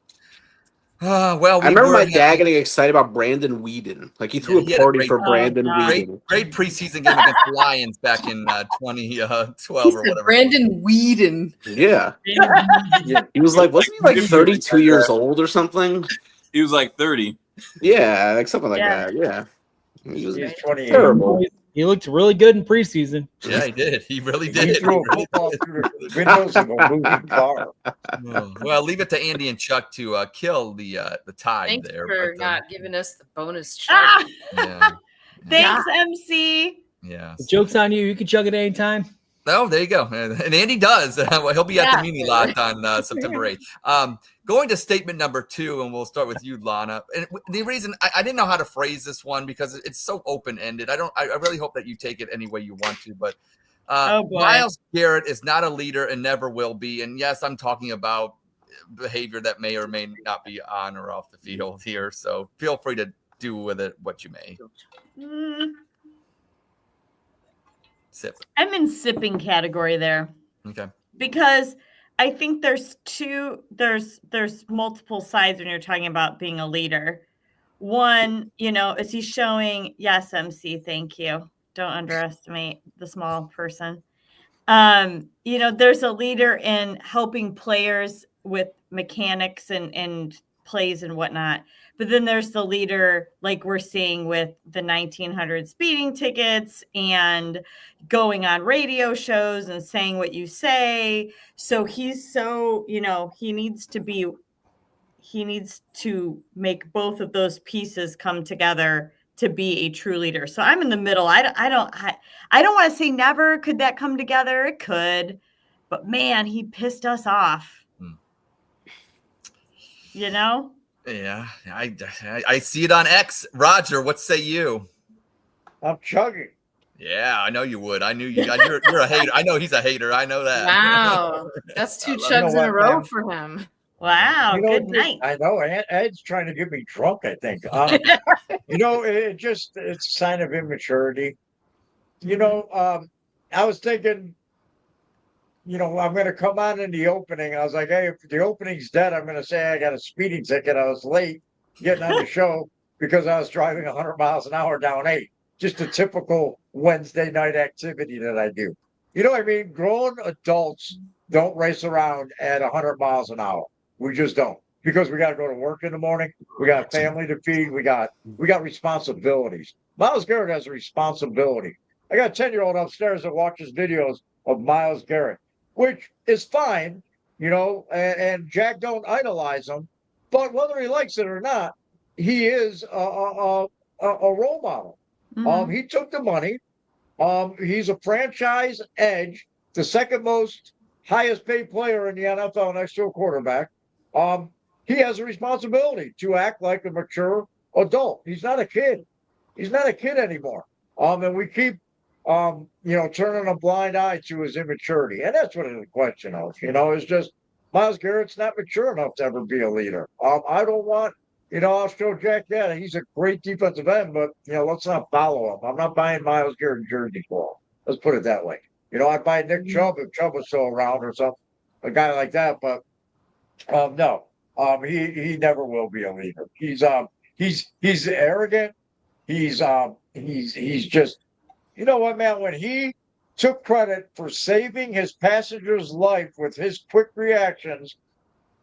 Well, I remember my dad getting excited about Brandon Weeden. Like he threw a party for Brandon Weeden. Great preseason game against the Lions back in 2012 or whatever. Brandon Weeden. Yeah. He was wasn't he 32 years old or something? He was 30. Yeah, something like that. Yeah. He's 28. Terrible. He looked really good in preseason. Yeah, he did. He really He did. threw a football through the windows of a moving car. Well, leave it to Andy and Chuck to kill the tide. Thanks there. for but, not giving us the bonus chug. Yeah. Thanks, MC. Yeah. The joke's on you. You can chug it anytime. Oh, there you go. And Andy does. Well, he'll be at the Muni Lot on September 8th. Going to statement number 2, and we'll start with you, Lana. And the reason I didn't know how to phrase this one because it's so open-ended. I really hope that you take it any way you want to. But Myles Garrett is not a leader and never will be. And yes, I'm talking about behavior that may or may not be on or off the field here. So feel free to do with it what you may. Sip. I'm in sipping category there. Okay. Because I think there's multiple sides when you're talking about being a leader. One, is he showing, yes, MC, thank you. Don't underestimate the small person. There's a leader in helping players with mechanics and plays and whatnot. But then there's the leader, like we're seeing with the 1900 speeding tickets and going on radio shows and saying what you say. So he's he needs to make both of those pieces come together to be a true leader. So I'm in the middle. I don't want to say never could that come together. It could, but man, he pissed us off. Yeah, I see it on X. Roger, what say you? I'm chugging. Yeah, I know you would. I knew you. You're a hater. I know he's a hater. I know that. Wow, that's 2 chugs in a row for him. Wow, good night. I know. Ed's trying to get me drunk, I think. It's a sign of immaturity. I was thinking, I'm going to come on in the opening. I was like, hey, if the opening's dead, I'm going to say I got a speeding ticket. I was late getting on the show because I was driving 100 miles an hour down 8. Just a typical Wednesday night activity that I do. You know what I mean? Grown adults don't race around at 100 miles an hour. We just don't. Because we got to go to work in the morning. We got a family to feed. We got responsibilities. Myles Garrett has a responsibility. I got a 10-year-old upstairs that watches videos of Myles Garrett, which is fine, and Jack don't idolize him. But whether he likes it or not, he is a role model. Mm-hmm. He took the money. He's a franchise edge, the second most highest paid player in the NFL next to a quarterback. He has a responsibility to act like a mature adult. He's not a kid. He's not a kid anymore. And we keep, turning a blind eye to his immaturity. And that's what it's a question of, it's just Myles Garrett's not mature enough to ever be a leader. I don't want, I'll show Jack that he's a great defensive end, but, let's not follow him. I'm not buying Myles Garrett jersey for him. Let's put it that way. You know, I'd buy Nick Chubb if Chubb was still around or something, a guy like that. But no, he never will be a leader. He's arrogant. He's just, you know what, man? When he took credit for saving his passenger's life with his quick reactions,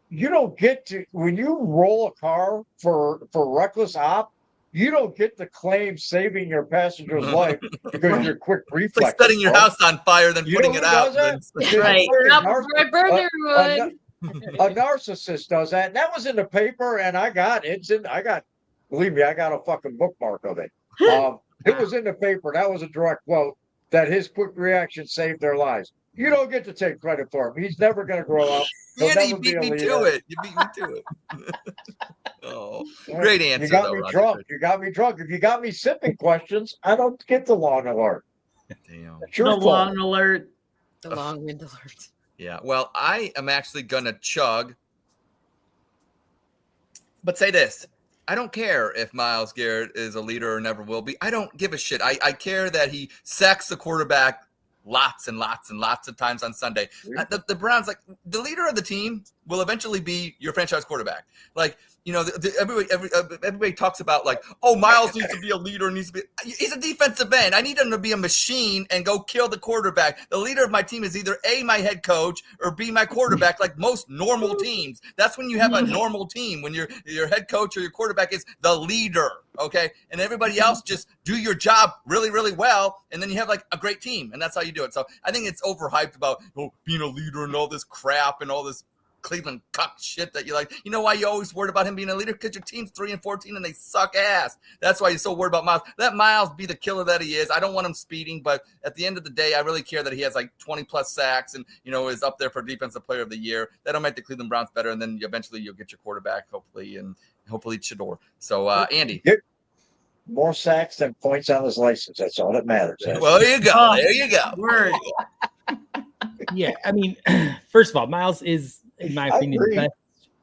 you don't get to, when you roll a car for reckless op, you don't get to claim saving your passenger's life because you're quick It's reflex. like setting your house on fire, then You putting know it who out. does that? Right. Put it out before I burn everyone. A narcissist does that. And that was in the paper, and I got, believe me, I got a fucking bookmark of it. It was in the paper. That was a direct quote that his quick reaction saved their lives. You don't get to take credit for him. He's never going to grow up. He'll Andy, you never be beat a me leader. to it. You beat me to it. Oh, great answer. You got though, me Roger. drunk. You got me drunk. If you got me sipping questions, I don't get the long alert. Damn. It's your The fault. long alert. The long wind alert. Yeah. Well, I am actually gonna chug. But say this. I don't care if Myles Garrett is a leader or never will be. I don't give a shit. I care that he sacks the quarterback lots and lots and lots of times on Sunday. The Browns, like, the leader of the team will eventually be your franchise quarterback. Like, you know, everybody talks about, like, oh, Myles needs to be a leader. He's a defensive end. I need him to be a machine and go kill the quarterback. The leader of my team is either A, my head coach, or B, my quarterback, like most normal teams. That's when you have a normal team, when your head coach or your quarterback is the leader, okay? And everybody else just do your job really, really well, and then you have, like, a great team, and that's how you do it. So I think it's overhyped about being a leader and all this crap and all this Cleveland cuck shit that you like. You know why you always worried about him being a leader? Because your team's 3-14 and they suck ass. That's why you're so worried about Myles. Let Myles be the killer that he is. I don't want him speeding, but at the end of the day, I really care that he has like 20 plus sacks and, you know, is up there for defensive player of the year. That'll make the Cleveland Browns better, and then eventually you'll get your quarterback, hopefully, and hopefully Shedeur. So Andy. More sacks than points on his license. That's all that matters. Well, there you go. Oh, there you go. word. Yeah, I mean, first of all, Myles is, in my I opinion, agree. the best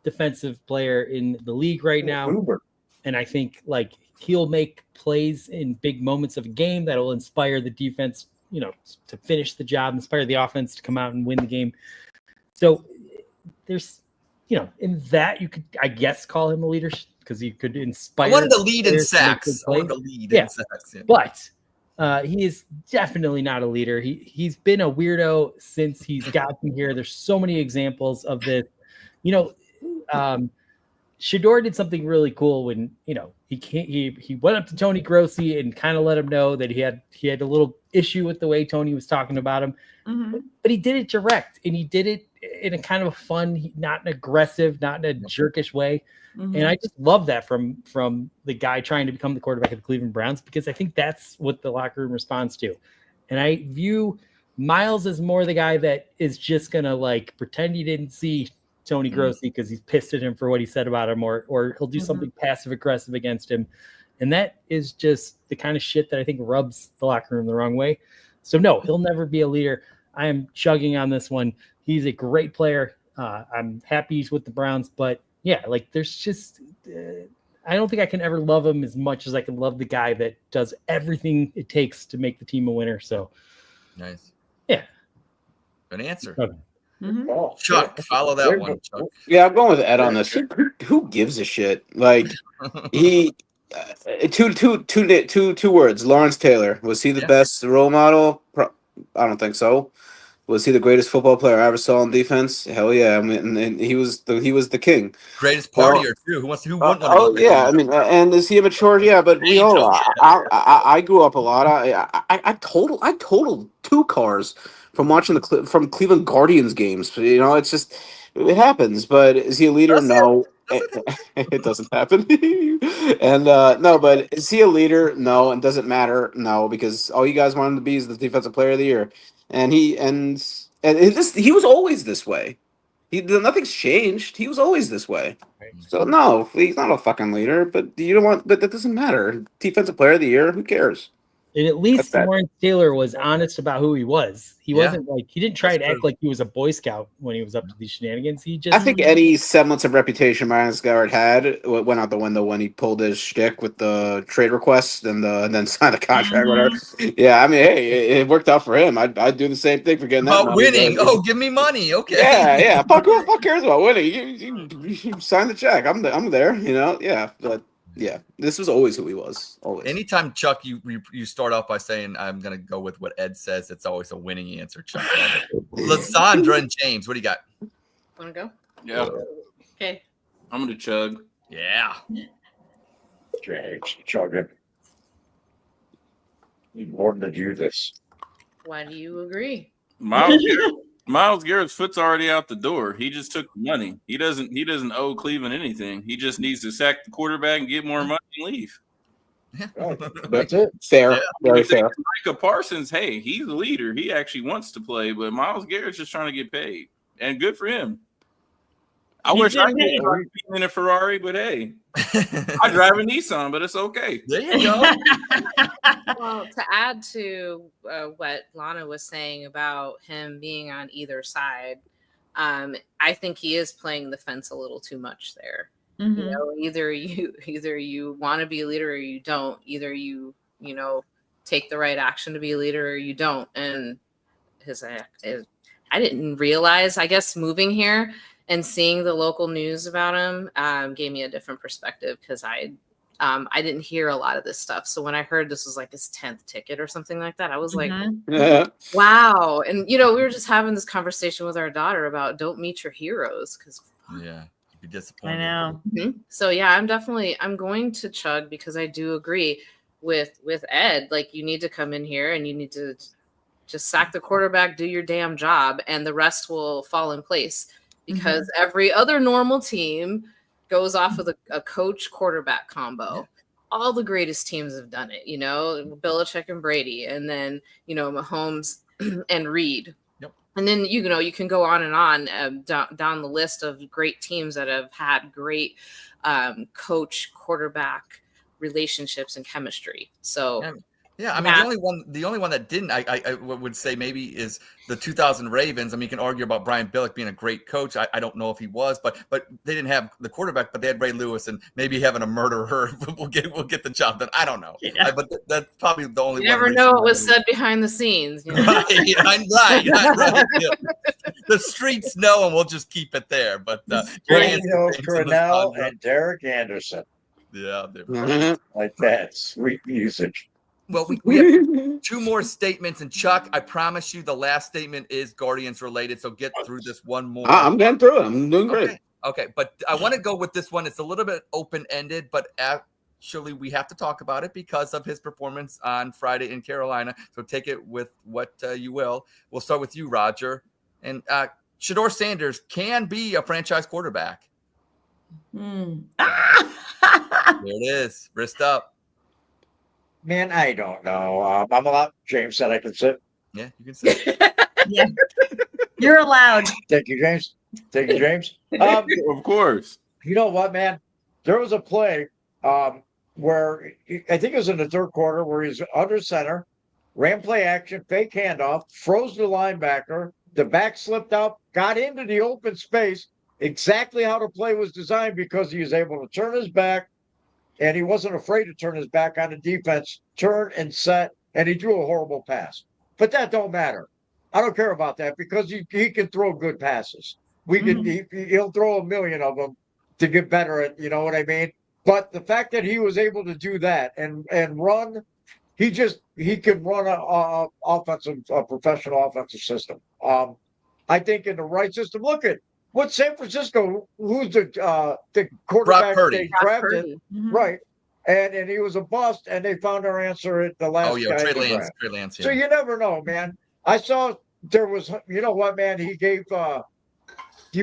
defensive player in the league right now. Uber. And I think, like, he'll make plays in big moments of a game that'll inspire the defense, you know, to finish the job, inspire the offense to come out and win the game. So there's, you know, in that you could, I guess, call him a leader because he could inspire. I wanted to lead in players to make sacks. good I wanted plays. to lead Yeah. in sacks. Yeah. But he is definitely not a leader. He's been a weirdo since he's gotten here. There's so many examples of this. You know, Shedeur did something really cool when, you know, he went up to Tony Grossi and kind of let him know that he had a little issue with the way Tony was talking about him. Mm-hmm. But he did it direct, and he did it in a kind of a fun, not an aggressive, not in a jerkish way. Mm-hmm. And I just love that from the guy trying to become the quarterback of the Cleveland Browns, because I think that's what the locker room responds to. And I view Myles as more the guy that is just going to, like, pretend he didn't see Tony Grossi because he's pissed at him for what he said about him, or he'll do something passive aggressive against him. And that is just the kind of shit that I think rubs the locker room the wrong way. So no, he'll never be a leader. I am chugging on this one. He's a great player. I'm happy he's with the Browns, but yeah, like, there's just, I don't think I can ever love him as much as I can love the guy that does everything it takes to make the team a winner. So Nice. Yeah. Good answer. Okay. Mm-hmm. Oh, Chuck, follow that one, Chuck. Yeah, I'm going with Ed on this. Who gives a shit? Like, he two words. Lawrence Taylor, was he the best role model? I don't think so. Was he the greatest football player I ever saw on defense? Hell yeah! I mean, and he was the king. Greatest partier too. Who wouldn't want to? Oh yeah, I mean, and is he a mature? Yeah, but we all. I grew up a lot. I totaled 2 cars from watching from Cleveland Guardians games. You know, it's just, it happens. But is he a leader? No. It doesn't happen. And no, but is he a leader? No. And does it matter? No, because all you guys want him to be is the defensive player of the year. And he was always this way. Nothing's changed. He was always this way. So no, he's not a fucking leader. But you don't want. But that doesn't matter. Defensive player of the year. Who cares? And at least That's bad. Lawrence Taylor was honest about who he was. He Yeah. wasn't like, he didn't try That's to act true. like he was a Boy Scout when he was up to these shenanigans. He just, I think any semblance of reputation Myles Garrett had went out the window when he pulled his shtick with the trade request and then signed the contract. Whatever. Yeah, I mean, hey, it worked out for him. I'd do the same thing for getting that. About winning. Oh, give me money. Okay. Yeah. Fuck cares about winning? You sign the check. I'm there. Yeah, but. Yeah, this was always who he was. Always. Anytime, Chuck, you start off by saying, I'm going to go with what Ed says, it's always a winning answer, Chuck. Lysandra and James, what do you got? Want to go? Yeah, Okay. I'm gonna chug. Yeah. James, chugging. You more than do this. Why do you agree? Myles Garrett's foot's already out the door. He just took the money. He doesn't owe Cleveland anything. He just needs to sack the quarterback and get more money and leave. Right. That's it. Fair, Yeah, very fair. Micah Parsons, hey, he's a leader. He actually wants to play, but Myles Garrett's just trying to get paid, and good for him. I wish I could be in a Ferrari, but hey, I drive a Nissan, but it's okay. There you go. Well, to add to what Lana was saying about him being on either side, I think he is playing the fence a little too much there. Mhm. You know, either you want to be a leader or you don't. Either you take the right action to be a leader or you don't. And I didn't realize, I guess, moving here and seeing the local news about him gave me a different perspective because I didn't hear a lot of this stuff. So when I heard this was like his 10th ticket or something like that, I was like, wow. And, we were just having this conversation with our daughter about don't meet your heroes because Yeah. You'd be disappointed. I know. So yeah, I'm going to chug because I do agree with Ed. Like you need to come in here and you need to just sack the quarterback, do your damn job, and the rest will fall in place because every other normal team goes off with a coach quarterback combo. Yeah. All the greatest teams have done it, Belichick and Brady, and then, Mahomes and Reed. Yep. And then, you can go on and on down the list of great teams that have had great coach quarterback relationships and chemistry. So yeah, I mean, the only one that didn't, I would say maybe is the 2000 Ravens. I mean, you can argue about Brian Billick being a great coach. I don't know if he was, but they didn't have the quarterback, but they had Ray Lewis, and maybe having a murderer will get the job done. I don't know, but that's probably the only. You never know what was said behind the scenes. Right. Yeah. The streets know, and we'll just keep it there. But Cornell and Derek Anderson. Yeah, like that sweet music. Well, we have two more statements, and Chuck, I promise you the last statement is Guardians related, so get through this one more. I'm getting through it. I'm doing great. Okay, but I want to go with this one. It's a little bit open-ended, but actually we have to talk about it because of his performance on Friday in Carolina, so take it with what you will. We'll start with you, Roger. And Shedeur Sanders can be a franchise quarterback. There it is. Wrist up. Man, I don't know. I'm allowed. James said I can sit. Yeah, you can sit. Yeah, you're allowed. Thank you, James. Of course. You know what, man? There was a play where I think it was in the third quarter where he's under center, ran play action, fake handoff, froze the linebacker. The back slipped out, got into the open space. Exactly how the play was designed because he was able to turn his back. And he wasn't afraid to turn his back on the defense, turn and set, and he threw a horrible pass. But that don't matter. I don't care about that because he can throw good passes. He'll throw a million of them to get better at, you know what I mean? But the fact that he was able to do that and run, he can run a professional offensive system. I think in the right system, look at what San Francisco, who's the quarterback they drafted, right? And he was a bust, and they found our answer at the last. Trey Lance. Yeah. So you never know, man. I saw there was, you know what, man? He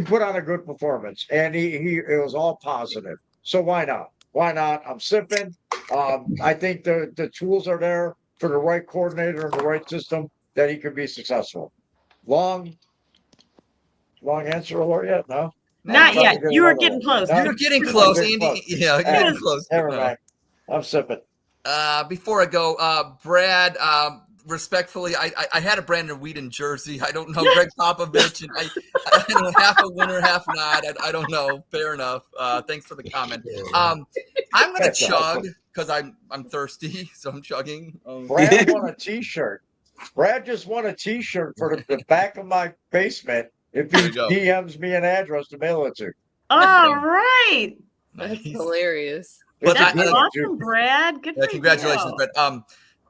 put on a good performance, and it was all positive. So why not? Why not? I'm sipping. I think the tools are there for the right coordinator and the right system that he could be successful. Long answer or yet? No. Not yet. You were getting close. You're getting close, Andy. Yeah, you're getting close. Never mind. I'm sipping. Before I go, Brad, respectfully, I had a Brandon Whedon jersey. I don't know Greg Popovich, and I know half a winner, half not. I don't know. Fair enough. Thanks for the comment. I'm gonna chug because I'm thirsty, so I'm chugging. Brad won a T-shirt. Brad just won a T-shirt for the back of my basement. If he DMs me an address to mail it to. All right. That's hilarious. But That's awesome, Brad. Good for congratulations, you. Brad.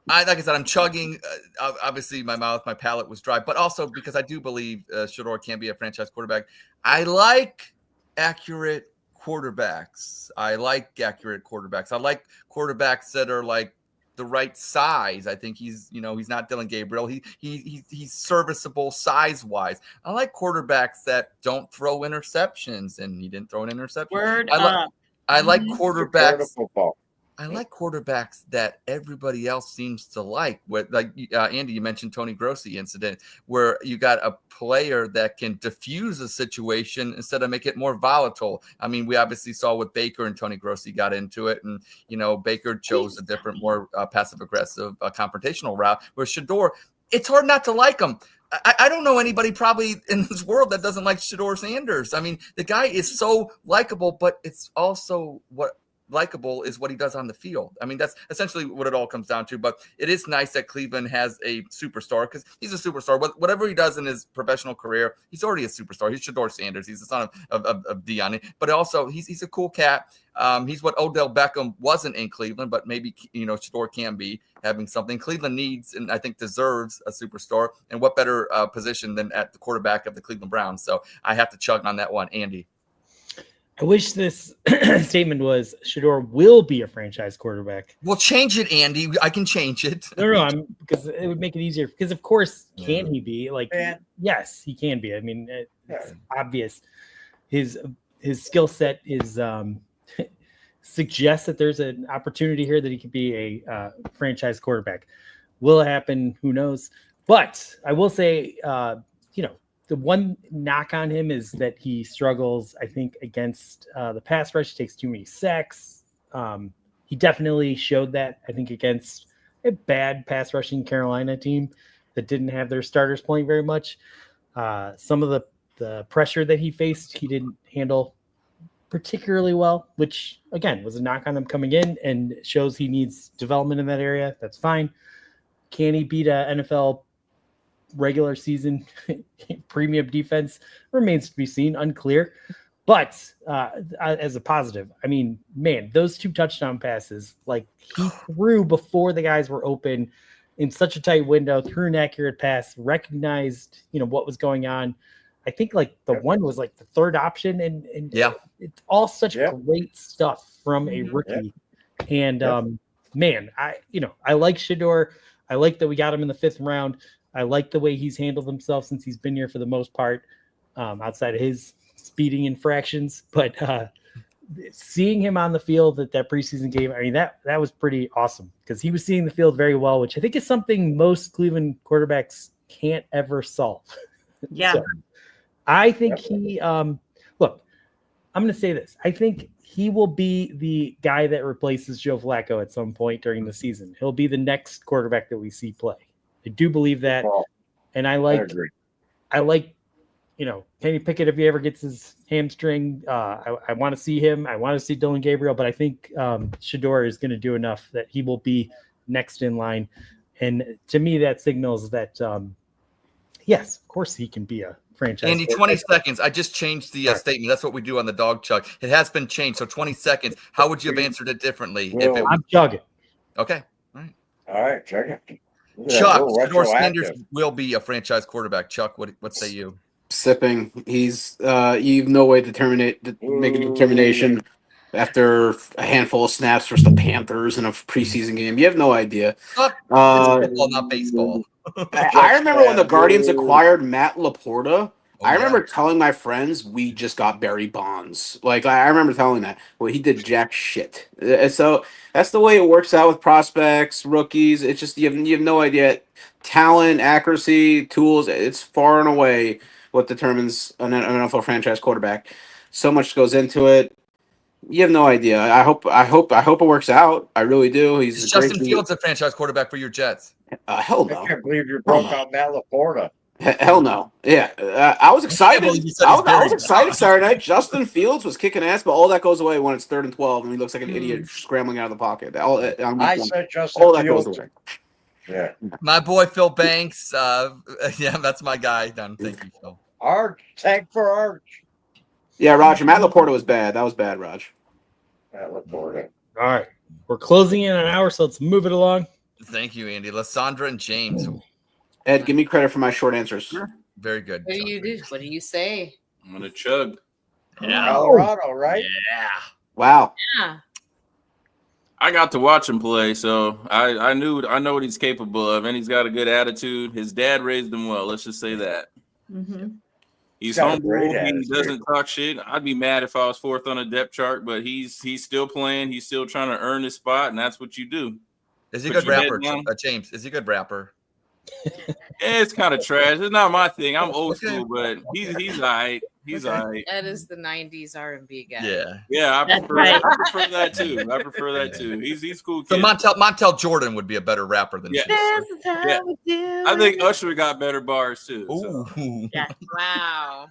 Like I said, I'm chugging. Obviously, my palate was dry, but also because I do believe Shedeur can be a franchise quarterback. I like accurate quarterbacks. I like quarterbacks that are like the right size. I think he's not Dylan Gabriel. He's serviceable size wise. I like quarterbacks that don't throw interceptions, and he didn't throw an interception. I like quarterbacks. I like quarterbacks that everybody else seems to like. Like Andy, you mentioned Tony Grossi incident, where you got a player that can diffuse a situation instead of make it more volatile. I mean, we obviously saw what Baker and Tony Grossi got into it, and Baker chose a different, more passive-aggressive, confrontational route. Where Shedeur, it's hard not to like him. I don't know anybody probably in this world that doesn't like Shedeur Sanders. I mean, the guy is so likable, but it's also likable is what he does on the field. I mean, that's essentially what it all comes down to. But it is nice that Cleveland has a superstar, because he's a superstar. Whatever he does in his professional career, he's already a superstar. He's Shedeur Sanders. He's the son of Deion. But also, he's a cool cat. He's what Odell Beckham wasn't in Cleveland, but maybe Shedeur can be having something. Cleveland needs, and I think deserves, a superstar. And what better position than at the quarterback of the Cleveland Browns? So I have to chug on that one, Andy. I wish this statement was Shedeur will be a franchise quarterback. We'll change it, Andy. I can change it. No, because it would make it easier. Because of course, can he be like? Yes, he can be. I mean, it's obvious. His skill set is suggests that there's an opportunity here that he could be a franchise quarterback. Will it happen? Who knows? But I will say, the one knock on him is that he struggles, I think, against the pass rush. He takes too many sacks. He definitely showed that, I think, against a bad pass rushing Carolina team that didn't have their starters playing very much. Some of the pressure that he faced, he didn't handle particularly well, which, again, was a knock on him coming in and shows he needs development in that area. That's fine. Can he beat a NFL regular season premium defense? Remains to be seen, unclear. But as a positive, I mean, man, those 2 touchdown passes, like he threw before the guys were open in such a tight window, threw an accurate pass, recognized, what was going on. I think like the one was like the third option, and it's all such great stuff from a rookie. And man, I like Shedeur. I like that we got him in the 5th round. I like the way he's handled himself since he's been here for the most part, outside of his speeding infractions. But seeing him on the field at that preseason game, I mean, that was pretty awesome, because he was seeing the field very well, which I think is something most Cleveland quarterbacks can't ever solve. Yeah. So I think look, I'm going to say this. I think he will be the guy that replaces Joe Flacco at some point during the season. He'll be the next quarterback that we see play. I do believe that, and I like Kenny Pickett, if he ever gets his hamstring. I want to see him. I want to see Dylan Gabriel, but I think Shedeur is going to do enough that he will be next in line. And to me, that signals that, yes, of course he can be a franchise. Andy, 20 seconds. I just changed the statement. That's what we do on the Dawg Chug. It has been changed, so 20 seconds. How would you have answered it differently? I'm chugging. Okay. All right, check it. Chuck, Shedeur Sanders will be a franchise quarterback. Chuck, what say you? Sipping. He's you've no way to make a determination after a handful of snaps versus the Panthers in a preseason game. You have no idea. It's football, not baseball. I remember when the Guardians acquired Matt Laporta. I remember telling my friends we just got Barry Bonds. Like, I remember telling that. Well, he did jack shit. So that's the way it works out with prospects, rookies. It's just you have no idea. Talent, accuracy, tools, it's far and away what determines an NFL franchise quarterback. So much goes into it. You have no idea. I hope it works out. I really do. He's Is a great Justin Fields a franchise quarterback for your Jets? hell I no. can't believe you broke out Matt LaPorta. Hell no. Yeah, I was excited. believe you said I he's was very excited young. Saturday night. Justin Fields was kicking ass, but all that goes away when it's 3rd and 12 and he looks like an idiot scrambling out of the pocket. I said Justin All that goes Fields. away. Yeah. My boy Phil Banks. Yeah, that's my guy. Done. Thank you, Phil. Arch, tank for Arch. Yeah, Roger. Matt LaPorta was bad. That was bad, Raj. Matt LaPorta. All right. We're closing in an hour, so let's move it along. Thank you, Andy. Lysandra and James. Ed, give me credit for my short answers. Very good. What do you do? What do you say? I'm gonna chug. Yeah. Colorado, right? Yeah. Wow. Yeah. I got to watch him play, so I know what he's capable of, and he's got a good attitude. His dad raised him well. Let's just say that. Mm-hmm. He's Got a humble. great He attitude. doesn't talk shit. I'd be mad if I was 4th on a depth chart, but he's still playing. He's still trying to earn his spot, and that's what you do. Is he a Put good your head rapper, down. James? Is he a good rapper? It's kind of trash. It's not my thing. I'm old school, but he's all right. He's all right. Ed is the '90s R&B guy. Yeah. Yeah, I That's prefer, right. I prefer that too. I prefer that too. He's cool. So Kid. Montel Jordan would be a better rapper than Yeah. This is how Yeah. we do I think it. Usher got better bars too. So. Ooh. Yeah. Wow.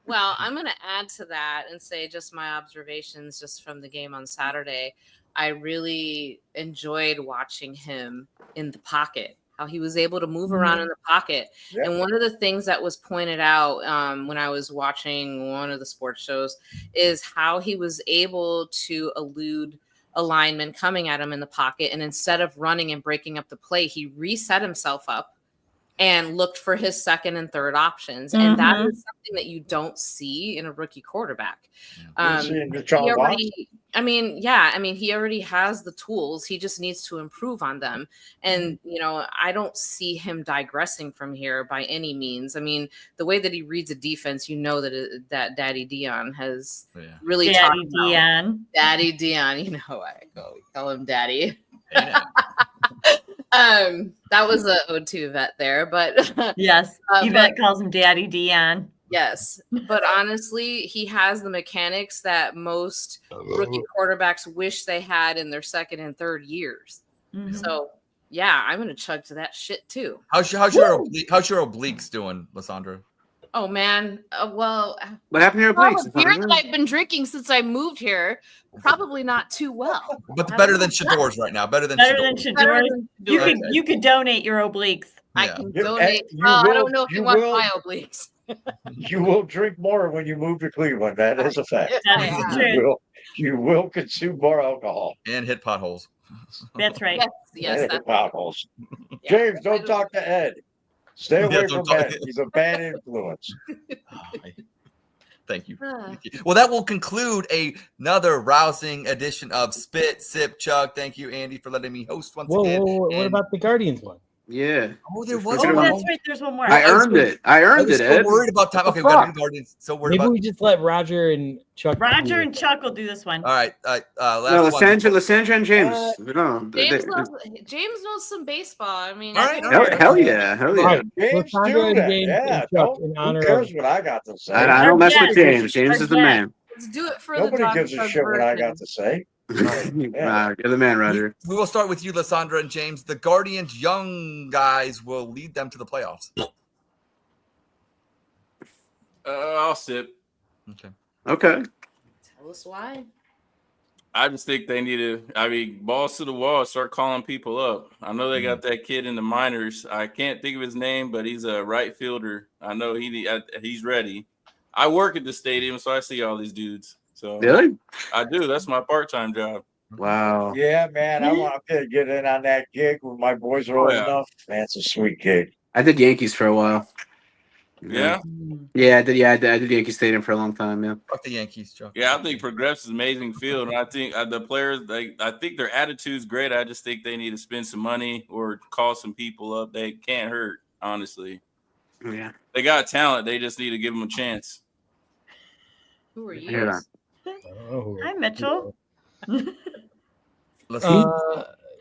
Well, I'm going to add to that and say just my observations just from the game on Saturday. I really enjoyed watching him in the pocket, how he was able to move around in the pocket. Yeah. And one of the things that was pointed out when I was watching one of the sports shows is how he was able to elude a lineman coming at him in the pocket. And instead of running and breaking up the play, he reset himself up and looked for his 2nd and 3rd options. And that is something that you don't see in a rookie quarterback. He already has the tools. He just needs to improve on them. And, I don't see him digressing from here by any means. I mean, the way that he reads a defense, that Daddy Dion has really taught Daddy him. Dion. Daddy Dion, I call him Daddy. Yeah. That was a ode to Yvette there, but Yes. Yvette calls him Daddy Dion. yes. But honestly, he has the mechanics that most rookie quarterbacks wish they had in their 2nd and 3rd years. Mhm. So yeah, I'm gonna chug to that shit too. How's your obliques doing, Lysandra? Oh man, well, What happened to your all obliques? the beer that I've been drinking since I moved here, probably not too well. But better than Shedeur's right now. Better than Better than Shedeur. Better Shedeur. than You Shedeur. could you could donate your obliques. I Yeah. can You- donate. you I will- don't know if you you want will- my obliques. You will drink more when you move to Cleveland. That is a fact. That's Yeah. true. You will consume more alcohol. And hit potholes. That's right. Yes, And that's potholes. yeah. James, don't talk to Ed. Stay Yeah, away don't from talk- Ed. He's a bad influence. Thank you. Ah. Thank you. Well, that will conclude another rousing edition of Spit, Sip, Chug. Thank you, Andy, for letting me host once Whoa, again. what And- about the Guardians one? Yeah. Oh, there You're was forgetting Oh, about- that's right. There's one more. I earned it. I I earned was it, so Ed. worried about time. What the Okay, we got fuck? the Guardians. So worried Maybe about. we just let Roger and Chuck. Roger and Chuck will do this one. All right. Last No, one. Lysandra and James. No, James knows some baseball. I mean, All right, all hell, hell yeah. Hell All yeah. right, James, Lysandra do and that. James Yeah, and Chuck in who honor cares of. what I got to say? I don't mess with Again. James. James is the Again. man. let's do it for Nobody the Dawg gives a Chug shit what I version. got to say. You're the man, Roger. We will start with you, Lysandra and James. The Guardians' young guys will lead them to the playoffs. I'll sip. Okay. Okay. Tell us why. I just think they need to. I mean, balls to the wall. Start calling people up. I know they got that kid in the minors. I can't think of his name, but he's a right fielder. I know he's ready. I work at the stadium, so I see all these dudes. So Really? I do. That's my part-time job. Wow. Yeah, man, I want to get in on that gig when my boys are old yeah. enough. Man, it's a sweet gig. I did Yankees for a while. Yeah. Yeah, I did. Yeah, I did Yankee Stadium for a long time. Yeah. Fuck the Yankees, Chuck. Yeah, I think Progress is an amazing field, and I think the players, I think their attitude's great. I just think they need to spend some money or call some people up. They can't hurt, honestly. Yeah. They got talent. They just need to give them a chance. Who are you? Hear that. Oh. Hi, Mitchell. Let's see.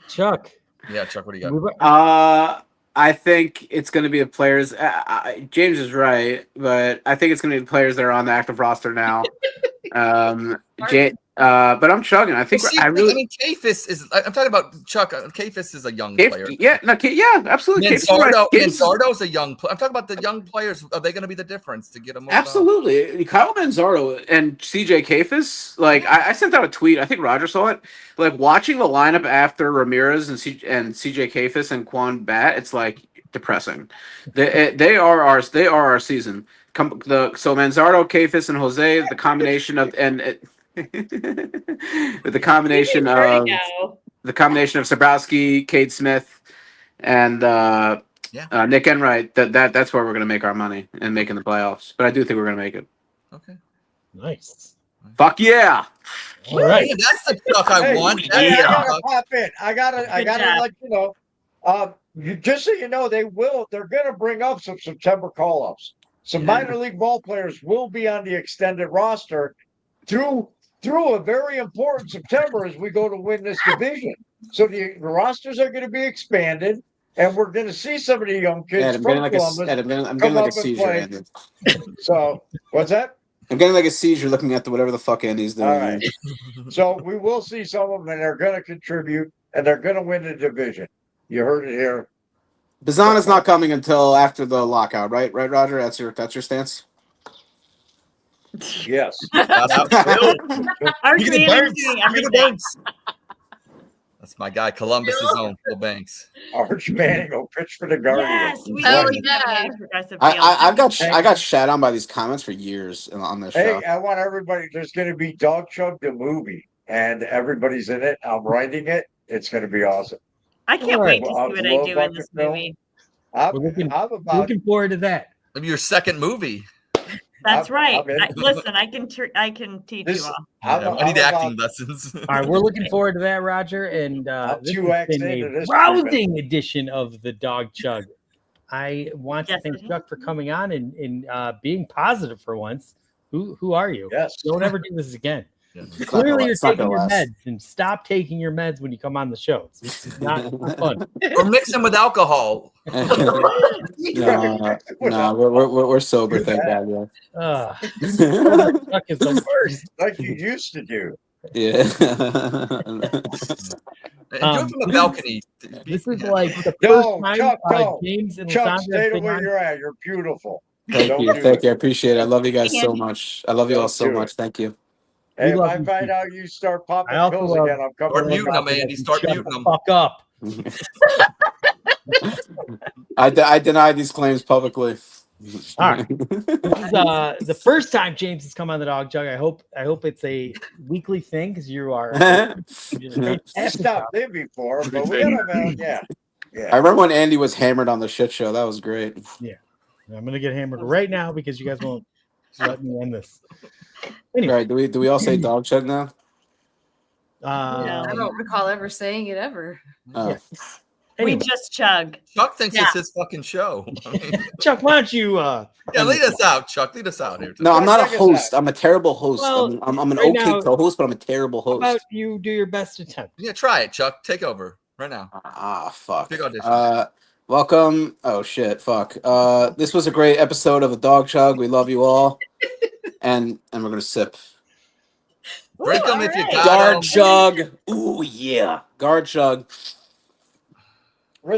Chuck. Yeah, Chuck, what do you got? I think it's going to be the players. James is right, but I think it's going to be the players that are on the active roster now. But I'm chugging. I think See, I really. I mean, Kafis is. I'm talking about Chuck. Kafis is a young player. Yeah, absolutely. Manzardo's a young player. I'm talking about the young players. Are they going to be the difference to get them? Absolutely. Kyle Manzardo and CJ Kafis. Like I sent out a tweet. I think Roger saw it. Like watching the lineup after Ramirez and CJ Kafis and Quan Bat. It's like depressing. They are our season. So Manzardo, Kafis, and Jose. The combination of the combination of Sabrowski, Cade Smith, and Nick Enright. That's where we're going to make our money and making the playoffs. But I do think we're going to make it. Okay. Nice. Fuck yeah! All right. Yeah, that's the Chuck I want. I gotta pop in. I gotta let you know. Just so you know, they're going to bring up some September call-ups. Some minor league ball players will be on the extended roster through a very important September as we go to win this division. So the rosters are going to be expanded, and we're going to see some of the young kids from Columbus. I'm getting like a seizure, Andy. So what's that? I'm getting like a seizure looking at whatever the fuck Andy's doing. All right. So we will see some of them, and they're going to contribute, and they're going to win the division. You heard it here. Bazan is not coming until after the lockout, right? Right, Roger? That's your stance? Yes. Arch Manning's doing everything. That's my guy, Columbus' own Phil Banks. Arch Manning will pitch for the Guardians. Yes, we Hell need yeah. progressive I got shat on by these comments for years on this show. Hey, I want everybody. There's going to be Dawg Chug the movie, and everybody's in it. I'm writing it. It's going to be awesome. I can't wait to see what I do in this movie. I'm looking forward to that. Maybe your second movie. That's right. I'm in. Listen, I can teach you all. I need acting lessons. All right, we're looking forward to that, Roger. And this has been a rousing edition of the Dawg Chug. I want to thank Chuck for coming on and being positive for once. Who are you? Yes. Don't ever do this again. Yeah. Clearly, you're taking your meds, and stop taking your meds when you come on the show. It's not fun. Or mix them with alcohol. No, we're sober, thank God. Chuck is the worst. Like you used to do. Yeah. Do it from the balcony. This is like the first time Chuck, James and Chuck, Lysandra stay have where been you're at. You're beautiful. Thank you. I appreciate it. I love you guys so much. I love you all so much. Thank you. Hey, if I find out you start popping pills again, I'm coming. Start muting them, Andy. Start muting them. Fuck up. I deny these claims publicly. All right. This is the first time James has come on the Dawg Chug. I hope it's a weekly thing because you are. Stopped there before, but we had yeah. I remember when Andy was hammered on the shit show. That was great. Yeah, I'm gonna get hammered right now because you guys won't let me end this. Anyway. All right, do we all say Dawg Chug now? I don't recall ever saying it ever. Oh. We just chug. Chuck thinks it's his fucking show. Chuck, why don't you lead us out, Chuck. Lead us out here. No, I'm not a host. I'm a terrible host. Well, I'm an okay co-host, but I'm a terrible host. How about you do your best attempt? Yeah, try it, Chuck. Take over right now. Fuck. Big audition. Welcome. Oh shit, fuck. This was a great episode of the Dawg Chug. We love you all. and we're gonna sip. Drink them if you got Guard Chug. Ooh yeah. Guard Chug.